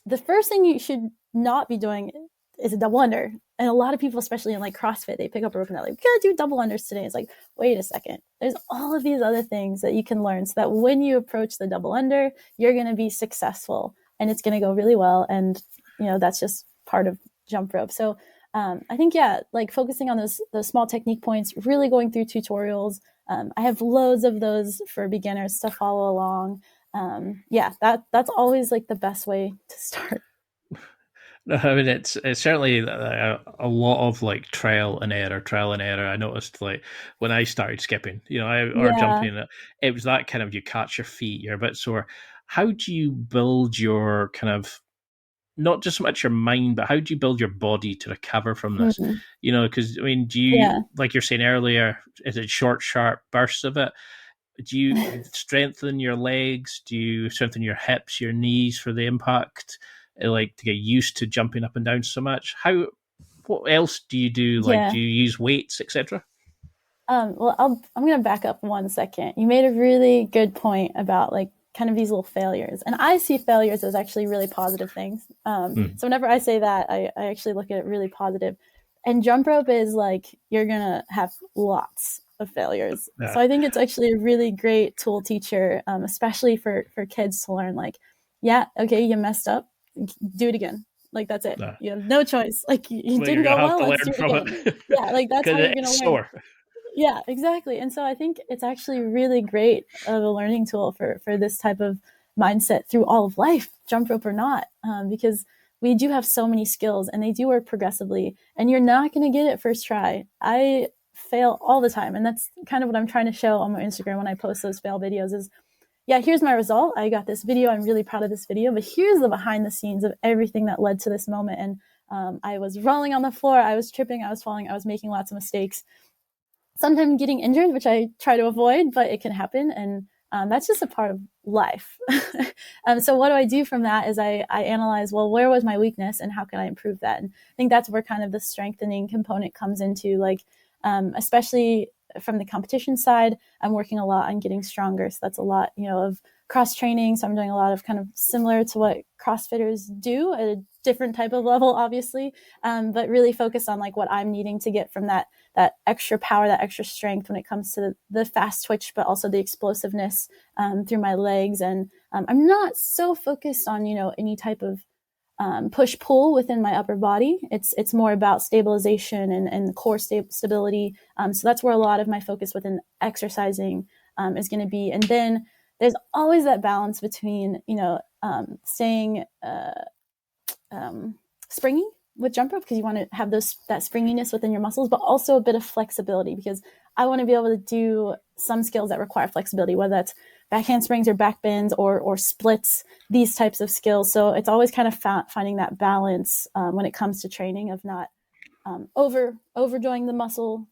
the first thing you should not be doing is a double under. And a lot of people, especially in like CrossFit, they pick up a rope and they're like, we gotta do double unders today. It's like, wait a second. There's all of these other things that you can learn, so that when you approach the double under, you're going to be successful and it's going to go really well. And, that's just part of jump rope. So I think, like focusing on those small technique points, really going through tutorials. I have loads of those for beginners to follow along. That's always like the best way to start. I mean, it's certainly a lot of like trial and error. I noticed, like, when I started skipping, or jumping, it was that kind of, you catch your feet, you're a bit sore. How do you build your kind of, not just so much your mind, but how do you build your body to recover from this? Because, I mean, do you, like you're saying earlier, is it short, sharp bursts of it? Do you strengthen your legs? Do you strengthen your hips, your knees for the impact? Like, to get used to jumping up and down so much? What else do you do? Like, do you use weights, etc.? Well, I'm going to back up 1 second. You made a really good point about like kind of these little failures, and I see failures as actually really positive things. So whenever I say that, I actually look at it really positive. And jump rope is like, you're going to have lots of failures. Yeah. So I think it's actually a really great tool teacher, especially for kids to learn, like, okay, you messed up. Do it again. Like, that's it. You have no choice. Like, you didn't go well. Let's do it again. Like, that's how you're going to learn. Yeah, exactly. And so I think it's actually really great of a learning tool for this type of mindset through all of life, jump rope or not, because we do have so many skills and they do work progressively, and you're not going to get it first try. I fail all the time. And that's kind of what I'm trying to show on my Instagram when I post those fail videos is, yeah, here's my result. I got this video. I'm really proud of this video, but here's the behind the scenes of everything that led to this moment. And I was rolling on the floor. I was tripping. I was falling. I was making lots of mistakes. Sometimes getting injured, which I try to avoid, but it can happen. And that's just a part of life. So what do I do from that is I analyze, well, where was my weakness and how can I improve that? And I think that's where kind of the strengthening component comes into, like, especially from the competition side, I'm working a lot on getting stronger. So that's a lot, of cross training. So I'm doing a lot of kind of similar to what CrossFitters do at a different type of level, obviously, but really focused on like what I'm needing to get from that extra power, that extra strength when it comes to the fast twitch, but also the explosiveness through my legs. And I'm not so focused on, any type of push pull within my upper body. It's more about stabilization and core stability. So that's where a lot of my focus within exercising is going to be. And then there's always that balance between, staying springy with jump rope, because you want to have that springiness within your muscles, but also a bit of flexibility, because I want to be able to do some skills that require flexibility, whether that's back handsprings or back bends or splits, these types of skills. So it's always kind of finding that balance when it comes to training, of not overdoing the muscle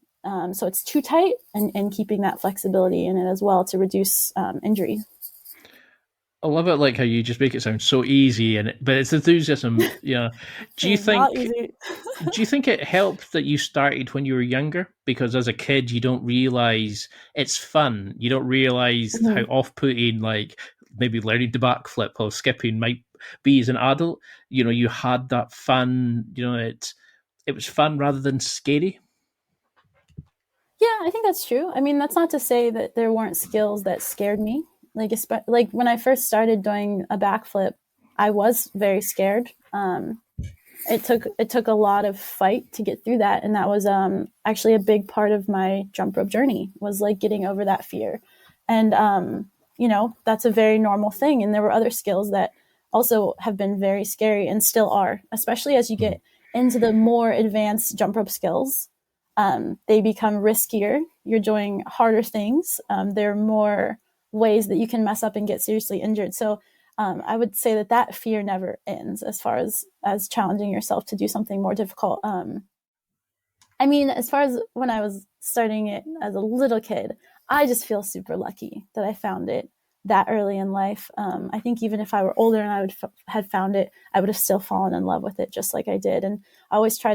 so it's too tight, and keeping that flexibility in it as well to reduce injury. I love it, like how you just make it sound so easy, but it's enthusiasm. Yeah. Do you think? Do you think it helped that you started when you were younger? Because as a kid, you don't realize it's fun. You don't realize how off-putting, like maybe learning to backflip or skipping might be as an adult. You had that fun. It was fun rather than scary. Yeah, I think that's true. I mean, that's not to say that there weren't skills that scared me. Like when I first started doing a backflip, I was very scared. It took a lot of fight to get through that, and that was actually a big part of my jump rope journey, was like getting over that fear. And that's a very normal thing. And there were other skills that also have been very scary and still are, especially as you get into the more advanced jump rope skills. They become riskier. You're doing harder things. There are more ways that you can mess up and get seriously injured. So I would say that fear never ends, as far as challenging yourself to do something more difficult. I mean, as far as when I was starting it as a little kid, I just feel super lucky that I found it that early in life. I think even if I were older and I had found it, I would have still fallen in love with it just like I did. And I always try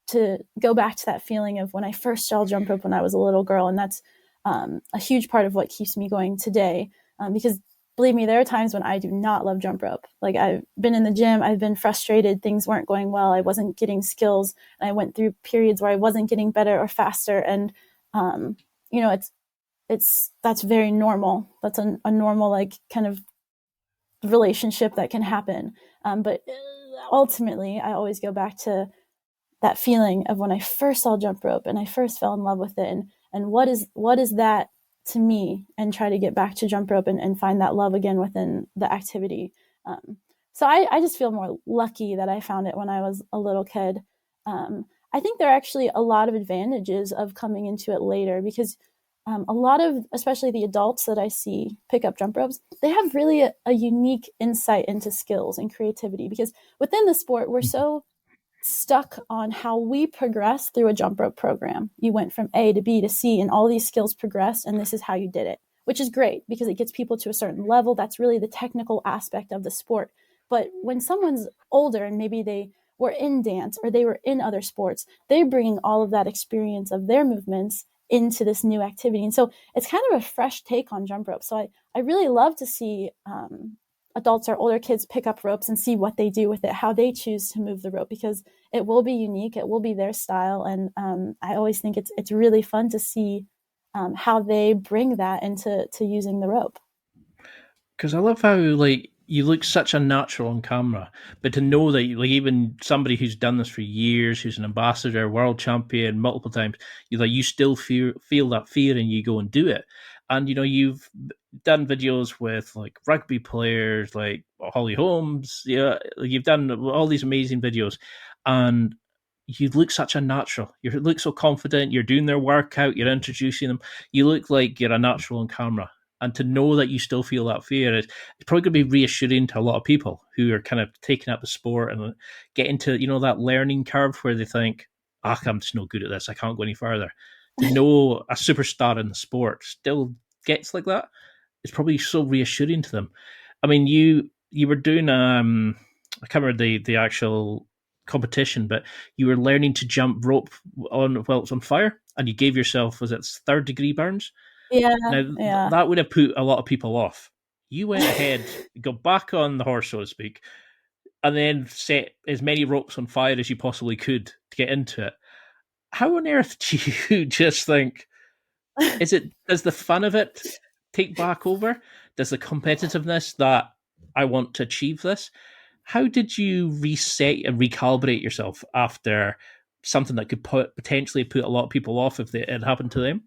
to go back to that feeling of when I first saw jump rope when I was a little girl. And that's a huge part of what keeps me going today. Because believe me, there are times when I do not love jump rope. Like, I've been in the gym, I've been frustrated, things weren't going well, I wasn't getting skills, and I went through periods where I wasn't getting better or faster. And that's very normal. That's a normal, like, kind of relationship that can happen. But ultimately, I always go back to that feeling of when I first saw jump rope and I first fell in love with it, and what is that to me, and try to get back to jump rope and find that love again within the activity. So I just feel more lucky that I found it when I was a little kid. I think there are actually a lot of advantages of coming into it later, because a lot of, especially the adults that I see pick up jump ropes, they have really a unique insight into skills and creativity, because within the sport, we're so stuck on how we progress through a jump rope program. You went from A to B to C, and all these skills progressed, and this is how you did it, which is great because it gets people to a certain level. That's really the technical aspect of the sport. But when someone's older and maybe they were in dance or they were in other sports, they're bringing all of that experience of their movements into this new activity. And so it's kind of a fresh take on jump rope. So I really love to see adults or older kids pick up ropes and see what they do with it, how they choose to move the rope, because it will be unique. It will be their style. And I always think it's really fun to see how they bring that into using the rope. Because I love how, like, you look such a natural on camera, but to know that, like, even somebody who's done this for years, who's an ambassador, world champion multiple times, you still feel that fear and you go and do it. And, you've done videos with, like, rugby players, like Holly Holmes. Yeah, you've done all these amazing videos, and you look such a natural. You look so confident. You're doing their workout. You're introducing them. You look like you're a natural on camera. And to know that you still feel that fear is it's probably going to be reassuring to a lot of people who are kind of taking up the sport and get into, that learning curve where they think, I'm just no good at this. I can't go any further. To know a superstar in the sport still gets like that, it's probably so reassuring to them. I mean, you were doing, I can't remember the actual competition, but you were learning to jump rope while it's on fire, and you gave yourself, was it 3rd-degree burns? Yeah, Now, that would have put a lot of people off. You went ahead, got back on the horse, so to speak, and then set as many ropes on fire as you possibly could to get into it. How on earth do you just think, does the fun of it take back over? Does the competitiveness that I want to achieve this? How did you reset and recalibrate yourself after something that could potentially put a lot of people off if it happened to them?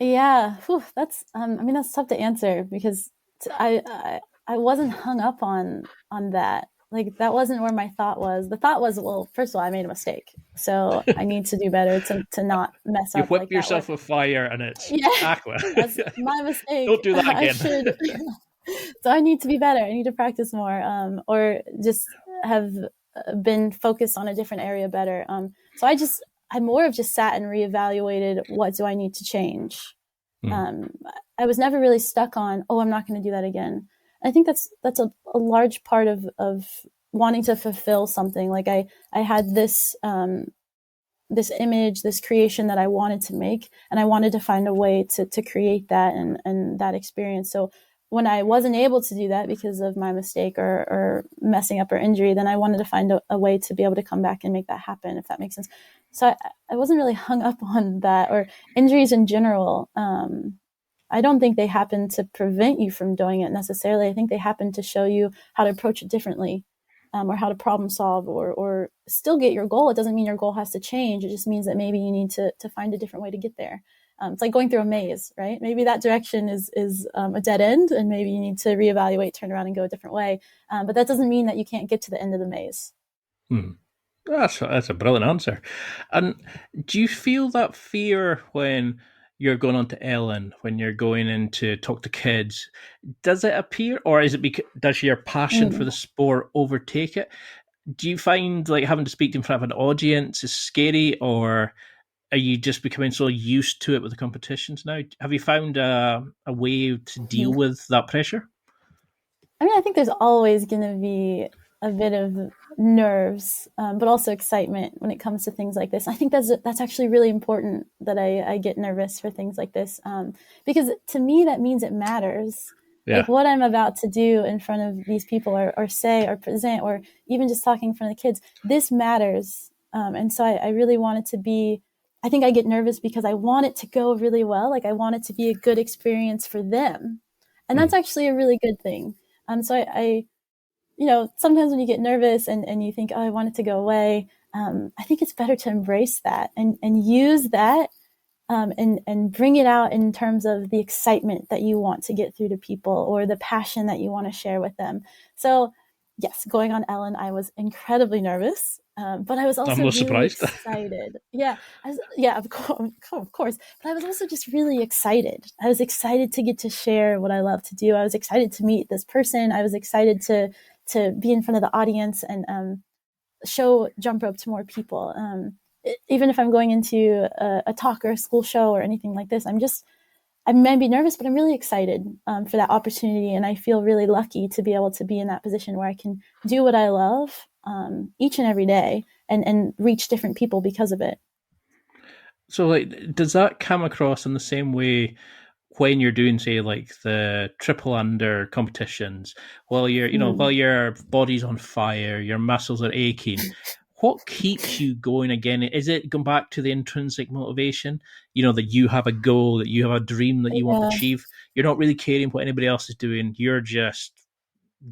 Yeah, that's that's tough to answer because I wasn't hung up on that. Like that wasn't where my thought was. The thought was, well, first of all, I made a mistake, so I need to do better to not mess You up. whip like yourself with fire, and it's aqua. That's my mistake. Don't do that again. So I need to be better. I need to practice more, or just have been focused on a different area better. So I more of just sat and reevaluated what do I need to change. I was never really stuck on, I'm not going to do that again. I think that's a large part of wanting to fulfill something. Like I had this this image, this creation that I wanted to make, and I wanted to find a way to create that and that experience. So when I wasn't able to do that because of my mistake or messing up or injury, then I wanted to find a way to be able to come back and make that happen, if that makes sense. So I wasn't really hung up on that, or injuries in general. I don't think they happen to prevent you from doing it necessarily. I think they happen to show you how to approach it differently, or how to problem solve, or still get your goal. It doesn't mean your goal has to change. It just means that maybe you need to find a different way to get there. It's like going through a maze, right? Maybe that direction is a dead end, and maybe you need to reevaluate, turn around, and go a different way. But that doesn't mean that you can't get to the end of the maze. That's a brilliant answer. And do you feel that fear when you're going on to Ellen, when you're going in to talk to kids? Does it appear, or is it does your passion for the sport overtake it? Do you find like having to speak in front of an audience is scary, or are you just becoming so used to it with the competitions now? Have you found a way to deal with that pressure? I mean, I think there's always going to be a bit of nerves, but also excitement when it comes to things like this. I think that's actually really important that I get nervous for things like this, because to me that means it matters. Yeah. Like what I'm about to do in front of these people, or say, or present, or even just talking in front of the kids, this matters. And so I really want it to be. I think I get nervous because I want it to go really well. Like I want it to be a good experience for them, and that's actually a really good thing. So I sometimes when you get nervous and you think, I want it to go away, I think it's better to embrace that and use that, and bring it out in terms of the excitement that you want to get through to people, or the passion that you want to share with them. So yes, going on Ellen, I was incredibly nervous, but I was also really surprised. Excited. Of course. But I was also just really excited. I was excited to get to share what I love to do. I was excited to meet this person. I was excited to be in front of the audience and show jump rope to more people. Even if I'm going into a talk or a school show or anything like this, I might be nervous, but I'm really excited for that opportunity. And I feel really lucky to be able to be in that position where I can do what I love each and every day and reach different people because of it. So like, does that come across in the same way when you're doing, say, like the triple under competitions, while while your body's on fire, your muscles are aching? What keeps you going again? Is it going back to the intrinsic motivation? That you have a goal, that you have a dream that you want to achieve. You're not really caring what anybody else is doing. You're just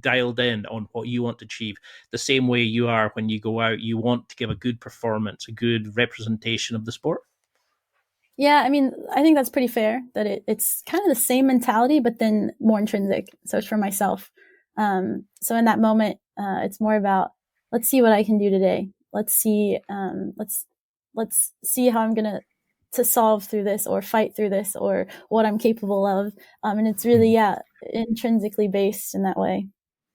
dialed in on what you want to achieve. The same way you are when you go out, you want to give a good performance, a good representation of the sport. Yeah, I mean, I think that's pretty fair, that it's kind of the same mentality, but then more intrinsic. So it's for myself. So in that moment, it's more about, let's see what I can do today. Let's see how I'm going to to solve through this or fight through this or what I'm capable of. And it's really, intrinsically based in that way.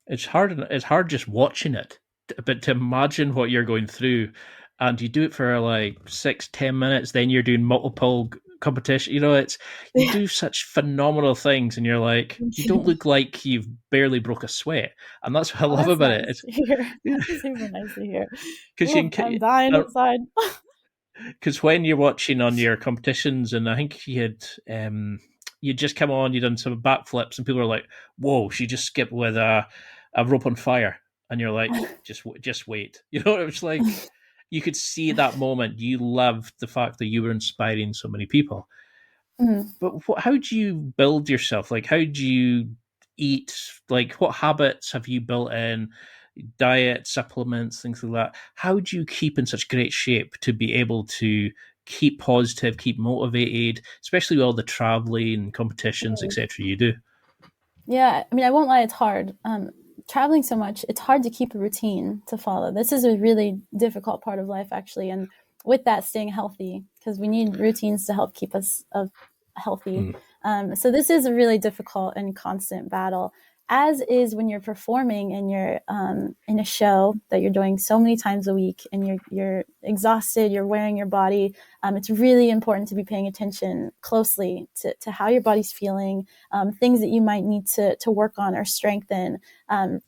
It's hard just watching it, but to imagine what you're going through, and you do it for like 6-10 minutes, then you're doing multiple competition. You do such phenomenal things, and you're like, you don't look like you've barely broke a sweat, and that's what I love about it. That's super nice to hear. Because I'm dying inside. Because when you're watching on your competitions, and I think you just come on, you done some backflips, and people are like, "Whoa, she just skipped with a rope on fire," and you're like, "Just wait." It's like you could see that moment. You loved the fact that you were inspiring so many people. Mm-hmm. But how do you build yourself? Like, how do you eat? Like, what habits have you built in? Diet, supplements, things like that. How do you keep in such great shape to be able to keep positive, keep motivated, especially with all the traveling, competitions, etc. you do? Yeah, I mean, I won't lie, it's hard. Traveling so much, it's hard to keep a routine to follow. This is a really difficult part of life, actually. And with that, staying healthy, because we need routines to help keep us healthy. So this is a really difficult and constant battle, as is when you're performing and you're in a show that you're doing so many times a week and you're exhausted, you're wearing your body. It's really important to be paying attention closely to how your body's feeling, things that you might need to work on or strengthen.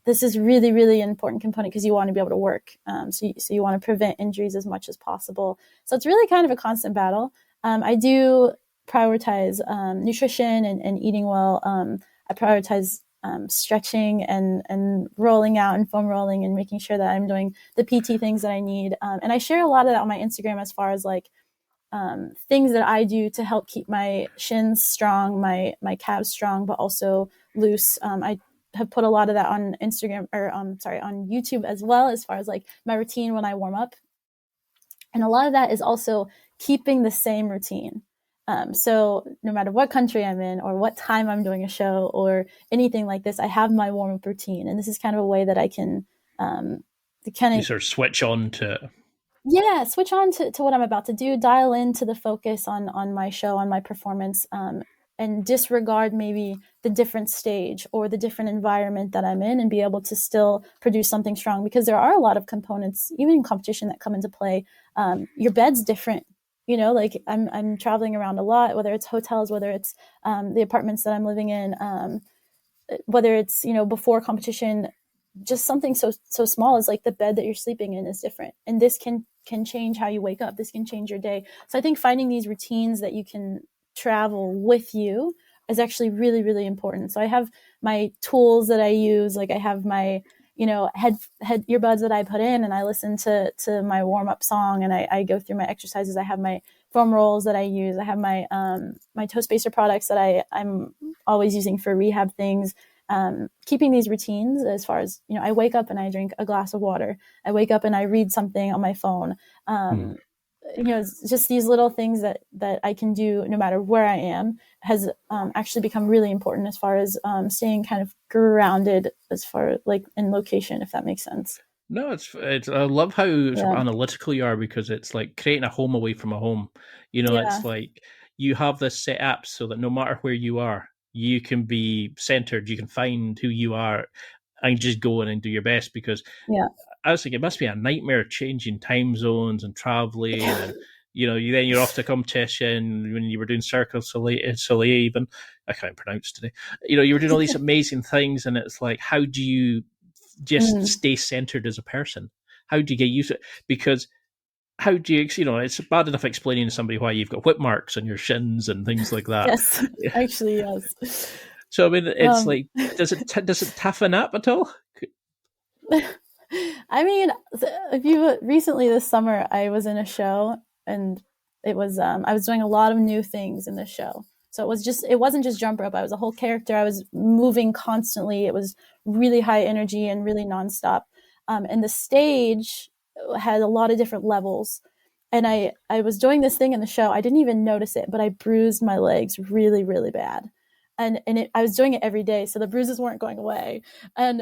This is really, really important component because you want to be able to work. So you want to prevent injuries as much as possible. So it's really kind of a constant battle. I do prioritize nutrition and eating well. I prioritize stretching and rolling out and foam rolling and making sure that I'm doing the PT things that I need. And I share a lot of that on my Instagram as far as like things that I do to help keep my shins strong, my calves strong, but also loose. I have put a lot of that on Instagram or on YouTube as well, as far as like my routine when I warm up. And a lot of that is also keeping the same routine. So no matter what country I'm in or what time I'm doing a show or anything like this, I have my warm-up routine. And this is kind of a way that I can you sort of switch on to... Yeah, switch on to what I'm about to do, dial into the focus on my show, on my performance, and disregard maybe the different stage or the different environment that I'm in and be able to still produce something strong. Because there are a lot of components, even in competition, that come into play. Your bed's different. Like I'm traveling around a lot, whether it's hotels, whether it's the apartments that I'm living in, whether it's, before competition, just something so small as like the bed that you're sleeping in is different. And this can change how you wake up. This can change your day. So I think finding these routines that you can travel with you is actually really, really important. So I have my tools that I use. Like I have my head earbuds that I put in and I listen to my warm up song and I go through my exercises. I have my foam rolls that I use. I have my my toe spacer products that I'm always using for rehab things. Keeping these routines as far as, I wake up and I drink a glass of water. I wake up and I read something on my phone. Just these little things that I can do no matter where I am has actually become really important as far as staying kind of grounded as far like in location, if that makes sense. No, it's I love how sort of analytical you are, because it's like creating a home away from a home. It's like you have this set up so that no matter where you are, you can be centered, you can find who you are and just go in and do your best. Because I was thinking it must be a nightmare changing time zones and traveling and then you're off to competition when you were doing Circle Soleil even. I can't pronounce today. You were doing all these amazing things, and it's like, how do you just stay centered as a person? How do you get used to it? Because how do you, it's bad enough explaining to somebody why you've got whip marks on your shins and things like that. Yes, actually, yes. So, I mean, it's like, does it toughen up at all? I mean, recently this summer, I was in a show and it was, I was doing a lot of new things in the show. So it wasn't just jump rope. I was a whole character. I was moving constantly. It was really high energy and really nonstop. And the stage had a lot of different levels. And I was doing this thing in the show. I didn't even notice it, but I bruised my legs really, really bad. And I was doing it every day. So the bruises weren't going away. And,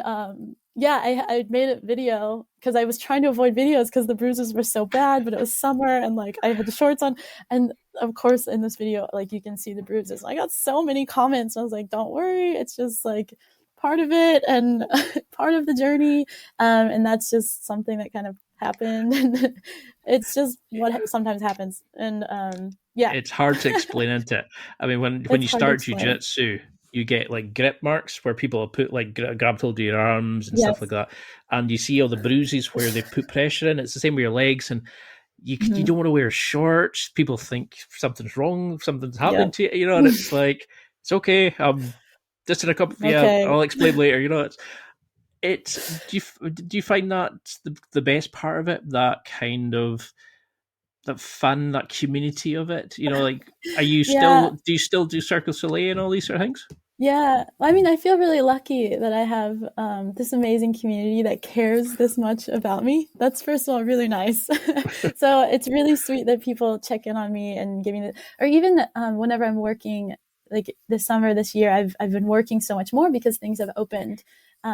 I made a video because I was trying to avoid videos because the bruises were so bad, but it was summer and like I had the shorts on. And of course, in this video, like you can see the bruises. I got so many comments. I was like, don't worry. It's just like part of it and part of the journey. And that's just something that kind of happened. And it's just what sometimes happens. And It's hard to explain into it. I mean, when you start jiu-jitsu, you get like grip marks where people have put like grabbed hold of your arms and stuff like that, and you see all the bruises where they put pressure in. It's the same with your legs, and you don't want to wear shorts. People think something's wrong, something's happened to you, and it's like, it's okay. Just in a couple. Yeah, I'll explain later. It's do you find that the best part of it, that kind of that fun, that community of it? Like, are you do you still do Cirque du Soleil and all these sort of things? Yeah, I mean, I feel really lucky that I have this amazing community that cares this much about me. That's, first of all, really nice. So it's really sweet that people check in on me and give me or even whenever I'm working, like this summer, this year, I've been working so much more because things have opened,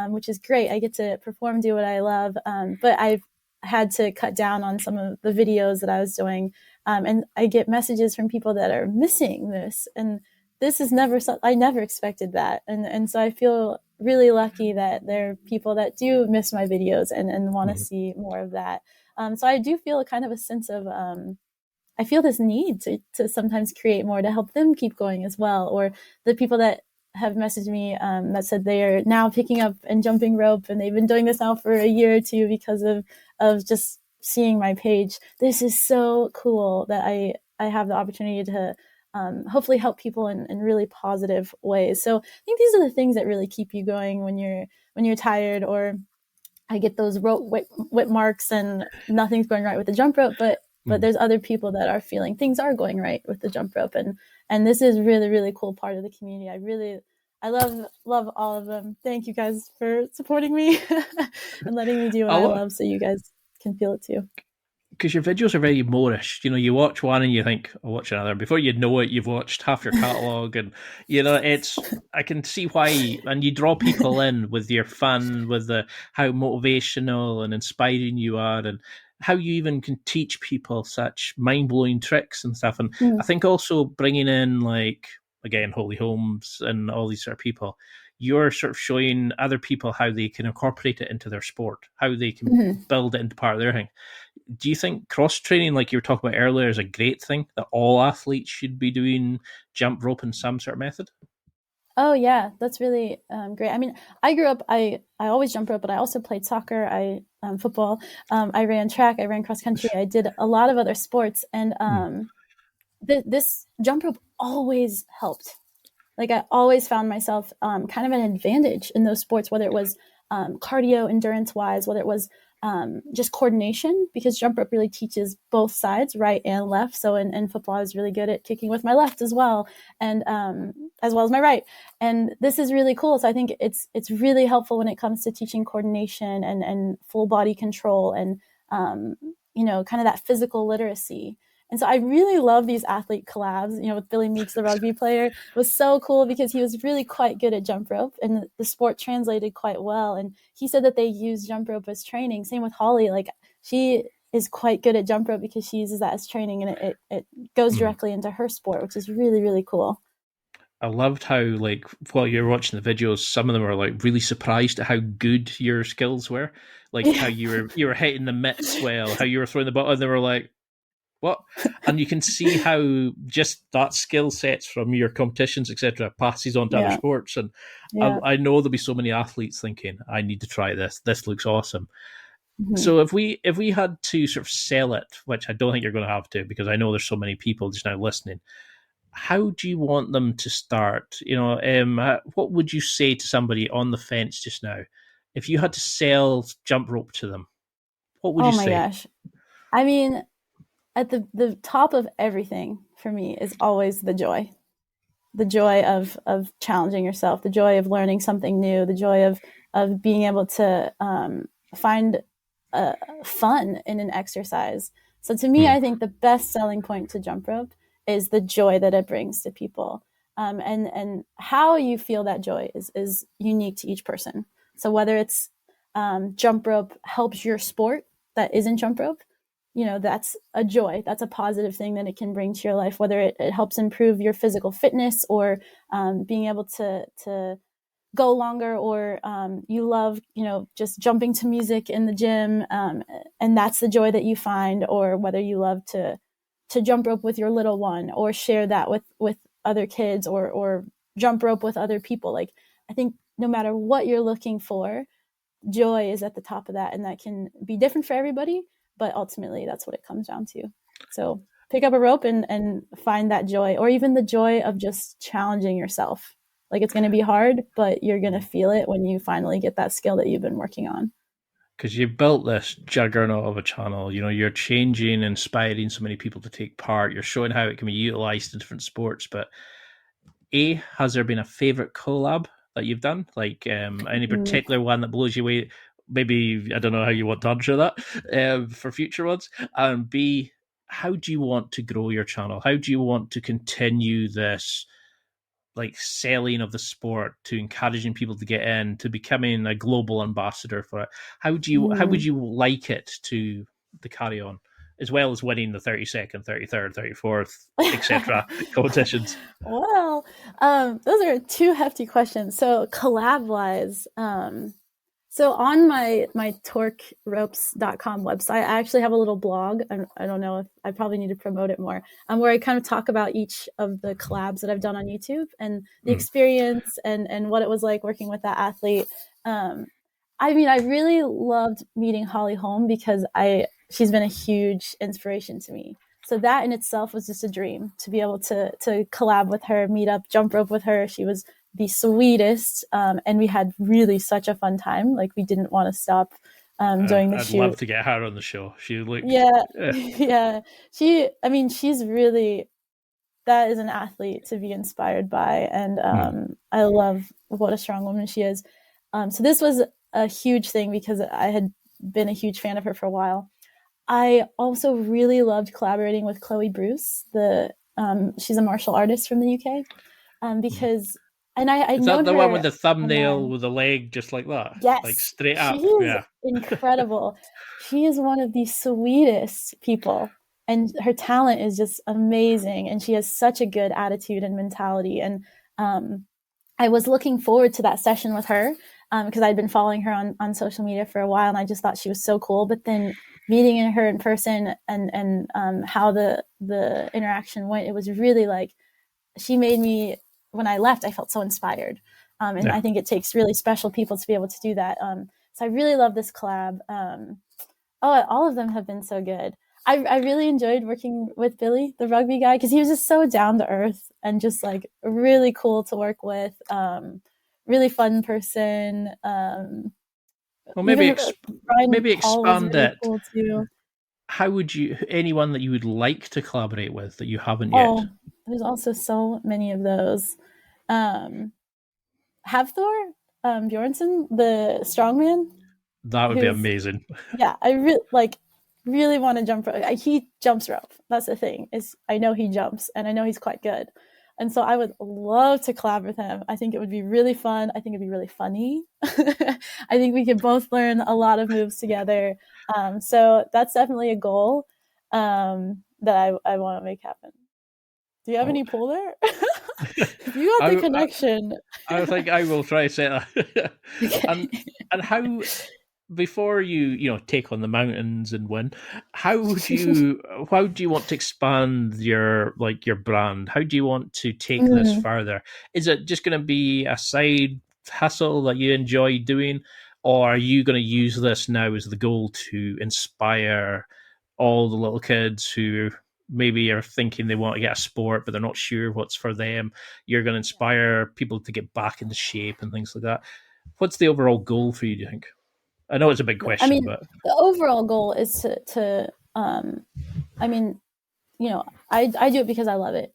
which is great. I get to perform, do what I love, but I've had to cut down on some of the videos that I was doing, and I get messages from people that are missing this, and this is I never expected that. And so I feel really lucky that there are people that do miss my videos and want to see more of that. So I do feel a kind of a sense of, I feel this need to sometimes create more to help them keep going as well. Or the people that have messaged me that said they are now picking up and jumping rope, and they've been doing this now for a year or two because of just seeing my page. This is so cool that I have the opportunity to hopefully help people in really positive ways. So I think these are the things that really keep you going when you're tired, or I get those rope whip marks and nothing's going right with the jump rope, but there's other people that are feeling things are going right with the jump rope. And this is really, really cool part of the community. I love all of them. Thank you guys for supporting me and letting me do what I love so you guys can feel it too. Because your videos are very Moorish. You watch one and you think, I'll watch another. Before you know it, you've watched half your catalogue. And, I can see why. And you draw people in with your fun, with how motivational and inspiring you are, and how you even can teach people such mind-blowing tricks and stuff. And I think also bringing in, like, again, Holy Holmes and all these sort of people, you're sort of showing other people how they can incorporate it into their sport, how they can build it into part of their thing. Do you think cross-training, like you were talking about earlier, is a great thing, that all athletes should be doing jump rope in some sort of method? Oh, yeah, that's really great. I mean, I grew up, I always jump rope, but I also played soccer, football. I ran track, I ran cross country. I did a lot of other sports. And this jump rope always helped. Like I always found myself kind of an advantage in those sports, whether it was cardio, endurance wise, whether it was just coordination, because jump rope really teaches both sides, right and left. So in football, I was really good at kicking with my left as well, and as well as my right. And this is really cool. So I think it's really helpful when it comes to teaching coordination and full body control and kind of that physical literacy. And so I really love these athlete collabs, with Billy Meeks, the rugby player. It was so cool because he was really quite good at jump rope and the sport translated quite well. And he said that they use jump rope as training. Same with Holly. Like she is quite good at jump rope because she uses that as training, and it goes directly into her sport, which is really, really cool. I loved how, like, while you're watching the videos, some of them are like really surprised at how good your skills were. Like how you were hitting the mitts well, how you were throwing the ball, and they were like, what? And you can see how just that skill sets from your competitions, etc., passes on to other sports. And I know there'll be so many athletes thinking, I need to try this. This looks awesome. So if we had to sort of sell it, which I don't think you're going to have to, because I know there's so many people just now listening, how do you want them to start? What would you say to somebody on the fence just now? If you had to sell jump rope to them, what would you say? Oh my gosh. I mean, at the top of everything for me is always the joy of challenging yourself, the joy of learning something new, the joy of being able to find fun in an exercise. So to me, I think the best selling point to jump rope is the joy that it brings to people. And how you feel that joy is unique to each person. So whether it's jump rope helps your sport that isn't jump rope, that's a joy. That's a positive thing that it can bring to your life, whether it helps improve your physical fitness or being able to go longer, or you love, just jumping to music in the gym, and that's the joy that you find, or whether you love to jump rope with your little one, or share that with other kids, or jump rope with other people. Like, I think no matter what you're looking for, joy is at the top of that, and that can be different for everybody, but ultimately that's what it comes down to. So pick up a rope and find that joy, or even the joy of just challenging yourself. Like, it's going to be hard, but you're going to feel it when you finally get that skill that you've been working on. Because you've built this juggernaut of a channel, you're changing, inspiring so many people to take part. You're showing how it can be utilized in different sports. But has there been a favorite collab that you've done? Like any particular one that blows you away? Maybe, I don't know how you want to answer that for future ones. And B, how do you want to grow your channel? How do you want to continue this like selling of the sport, to encouraging people to get in, to becoming a global ambassador for it? How would you like it to carry on, as well as winning the 32nd, 33rd, 34th, etc. competitions? Well, those are two hefty questions. So collab wise, so on my torqueropes.com website, I actually have a little blog. I don't know if I probably need to promote it more, where I kind of talk about each of the collabs that I've done on YouTube and the experience and what it was like working with that athlete. I really loved meeting Holly Holm because she's been a huge inspiration to me. So that in itself was just a dream, to be able to collab with her, meet up, jump rope with her. She was the sweetest, and we had really such a fun time. Like, we didn't want to stop during the shoot. I'd love to get her on the show. She looked... Yeah. She's really, that is an athlete to be inspired by, and I love what a strong woman she is. So this was a huge thing because I had been a huge fan of her for a while. I also really loved collaborating with Chloe Bruce. She's a martial artist from the UK, because... And I is know that the her one with the thumbnail with the leg just like that? Yes, like straight up. She is incredible. She is one of the sweetest people, and her talent is just amazing. And she has such a good attitude and mentality. And I was looking forward to that session with her because I'd been following her on social media for a while, and I just thought she was so cool. But then meeting her in person and how the interaction went, it was really like, she made me. When I left, I felt so inspired. I think it takes really special people to be able to do that. So I really love this collab. All of them have been so good. I really enjoyed working with Billy, the rugby guy, because he was just so down to earth and just like really cool to work with. Really fun person. Well, maybe expand really it. Cool too. How would you, anyone that you would like to collaborate with that you haven't yet? There's also so many of those. Havthor Bjornsson, the strongman. That would be amazing. Yeah, I really want to jump rope. He jumps rope. That's the thing, is I know he jumps, and I know he's quite good. And so I would love to collab with him. I think it would be really fun. I think it'd be really funny. I think we could both learn a lot of moves together. So that's definitely a goal that I want to make happen. Do you have any pull there? You got the connection. I think I will try to say that. Okay. And how, before you take on the mountains and win, how do you want to expand your brand? How do you want to take this further? Is it just going to be a side hustle that you enjoy doing, or are you going to use this now as the goal to inspire all the little kids who maybe are thinking they want to get a sport, but they're not sure what's for them? You're going to inspire people to get back into shape and things like that. What's the overall goal for you, do you think? I know it's a big question, but the overall goal is to I do it because I love it.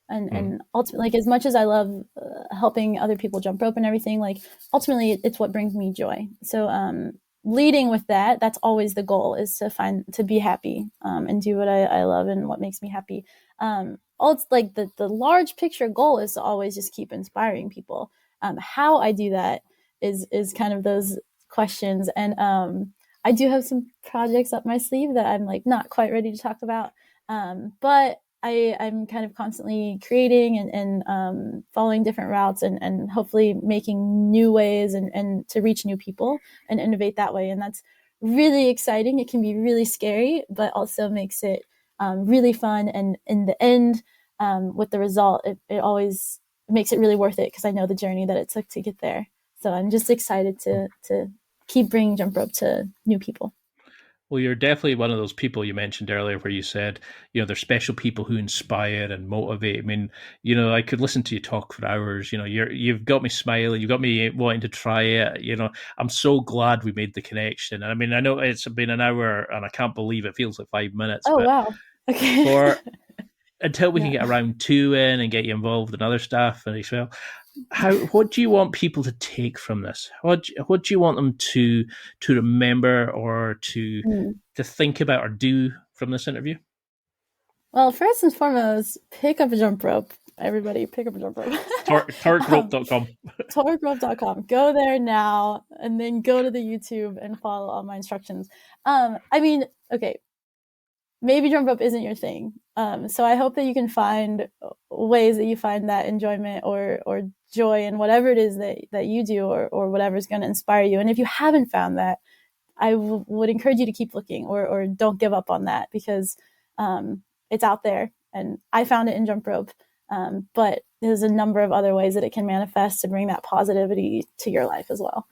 And ultimately, like, as much as I love helping other people jump rope and everything, like, ultimately it's what brings me joy. So, leading with that, that's always the goal, is to be happy, and do what I love and what makes me happy. It's like the large picture goal is to always just keep inspiring people. How I do that is kind of those questions. And I do have some projects up my sleeve that I'm like not quite ready to talk about. But I'm kind of constantly creating and following different routes and hopefully making new ways and to reach new people and innovate that way. And that's really exciting. It can be really scary, but also makes it really fun. And in the end, with the result, it always makes it really worth it because I know the journey that it took to get there. So I'm just excited to keep bringing jump rope to new people. Well, you're definitely one of those people you mentioned earlier where you said, there's special people who inspire and motivate. I mean, I could listen to you talk for hours. You've got me smiling. You've got me wanting to try it. I'm so glad we made the connection. I mean, I know it's been an hour and I can't believe it feels like 5 minutes. Oh, but wow. Okay. Until we can get around 2 in and get you involved in other stuff and as well. What do you want people to take from this? What do you want them to remember or to think about or do from this interview? Well, first and foremost, pick up a jump rope. Everybody, pick up a jump rope. Torquerope.com. Torquerope.com. Go there now, and then go to the YouTube and follow all my instructions. I mean, okay, maybe jump rope isn't your thing. So I hope that you can find ways that you find that enjoyment or joy in whatever it is that you do or whatever is going to inspire you. And if you haven't found that, I would encourage you to keep looking or don't give up on that because it's out there. And I found it in jump rope. But there's a number of other ways that it can manifest to bring that positivity to your life as well.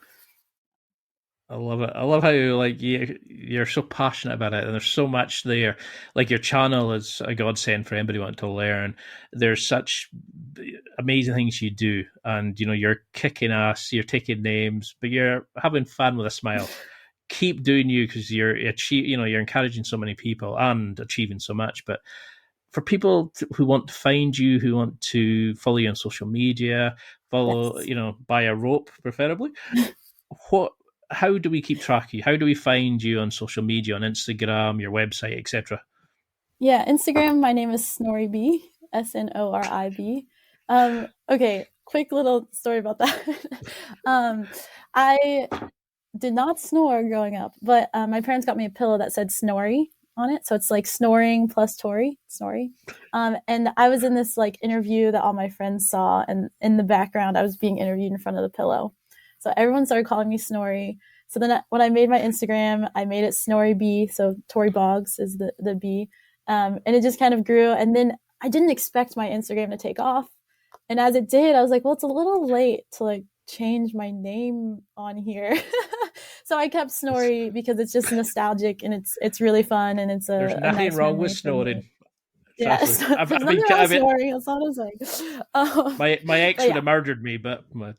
I love it. I love how you're so passionate about it, and there's so much there. Like your channel is a godsend for anybody wanting to learn. There's such amazing things you do, and you're kicking ass, you're taking names, but you're having fun with a smile. Keep doing you because you're encouraging so many people and achieving so much. But for people who want to find you, who want to follow you on social media, buy a rope preferably, how do we keep track of you? How do we find you on social media, on Instagram, your website, etc.? Yeah, Instagram, my name is SnoriB, SNORIB. Okay, quick little story about that. I did not snore growing up, but my parents got me a pillow that said Snorri on it. So it's like snoring plus Tori, Snorri. And I was in this interview that all my friends saw, and in the background, I was being interviewed in front of the pillow. So everyone started calling me Snorri. So then when I made my Instagram, I made it SnoriB. So Tori Boggs is the B. And it just kind of grew. And then I didn't expect my Instagram to take off. And as it did, I was like, well, it's a little late to change my name on here. So I kept Snorri because it's just nostalgic and it's really fun. And it's there's nothing wrong with snoring. Yeah, there's nothing wrong with snoring. That's not a thing. My ex would have murdered me, but we'll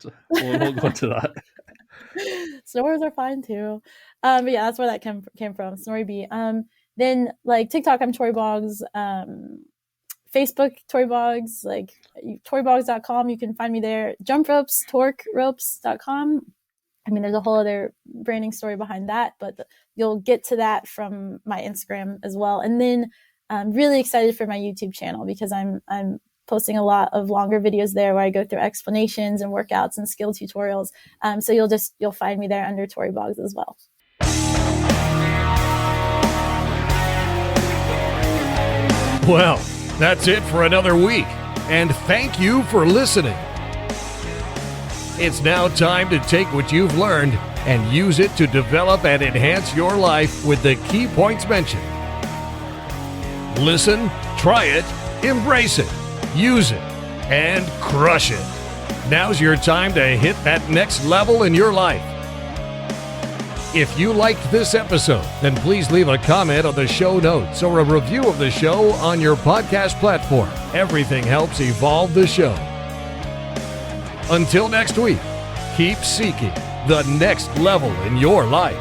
go into that. Snores are fine too. But yeah, that's where that came from. SnoriB. Then TikTok, I'm Tori Boggs. Facebook, Tori Boggs. ToriBoggs.com. You can find me there. Jump ropes, torqueropes.com. I mean, there's a whole other branding story behind that, but you'll get to that from my Instagram as well. And then I'm really excited for my YouTube channel because I'm posting a lot of longer videos there where I go through explanations and workouts and skill tutorials. So you'll find me there under Tori Boggs as well. Well, that's it for another week. And thank you for listening. It's now time to take what you've learned and use it to develop and enhance your life with the key points mentioned. Listen, try it, embrace it, use it, and crush it. Now's your time to hit that next level in your life. If you liked this episode, then please leave a comment on the show notes or a review of the show on your podcast platform. Everything helps evolve the show. Until next week, keep seeking the next level in your life.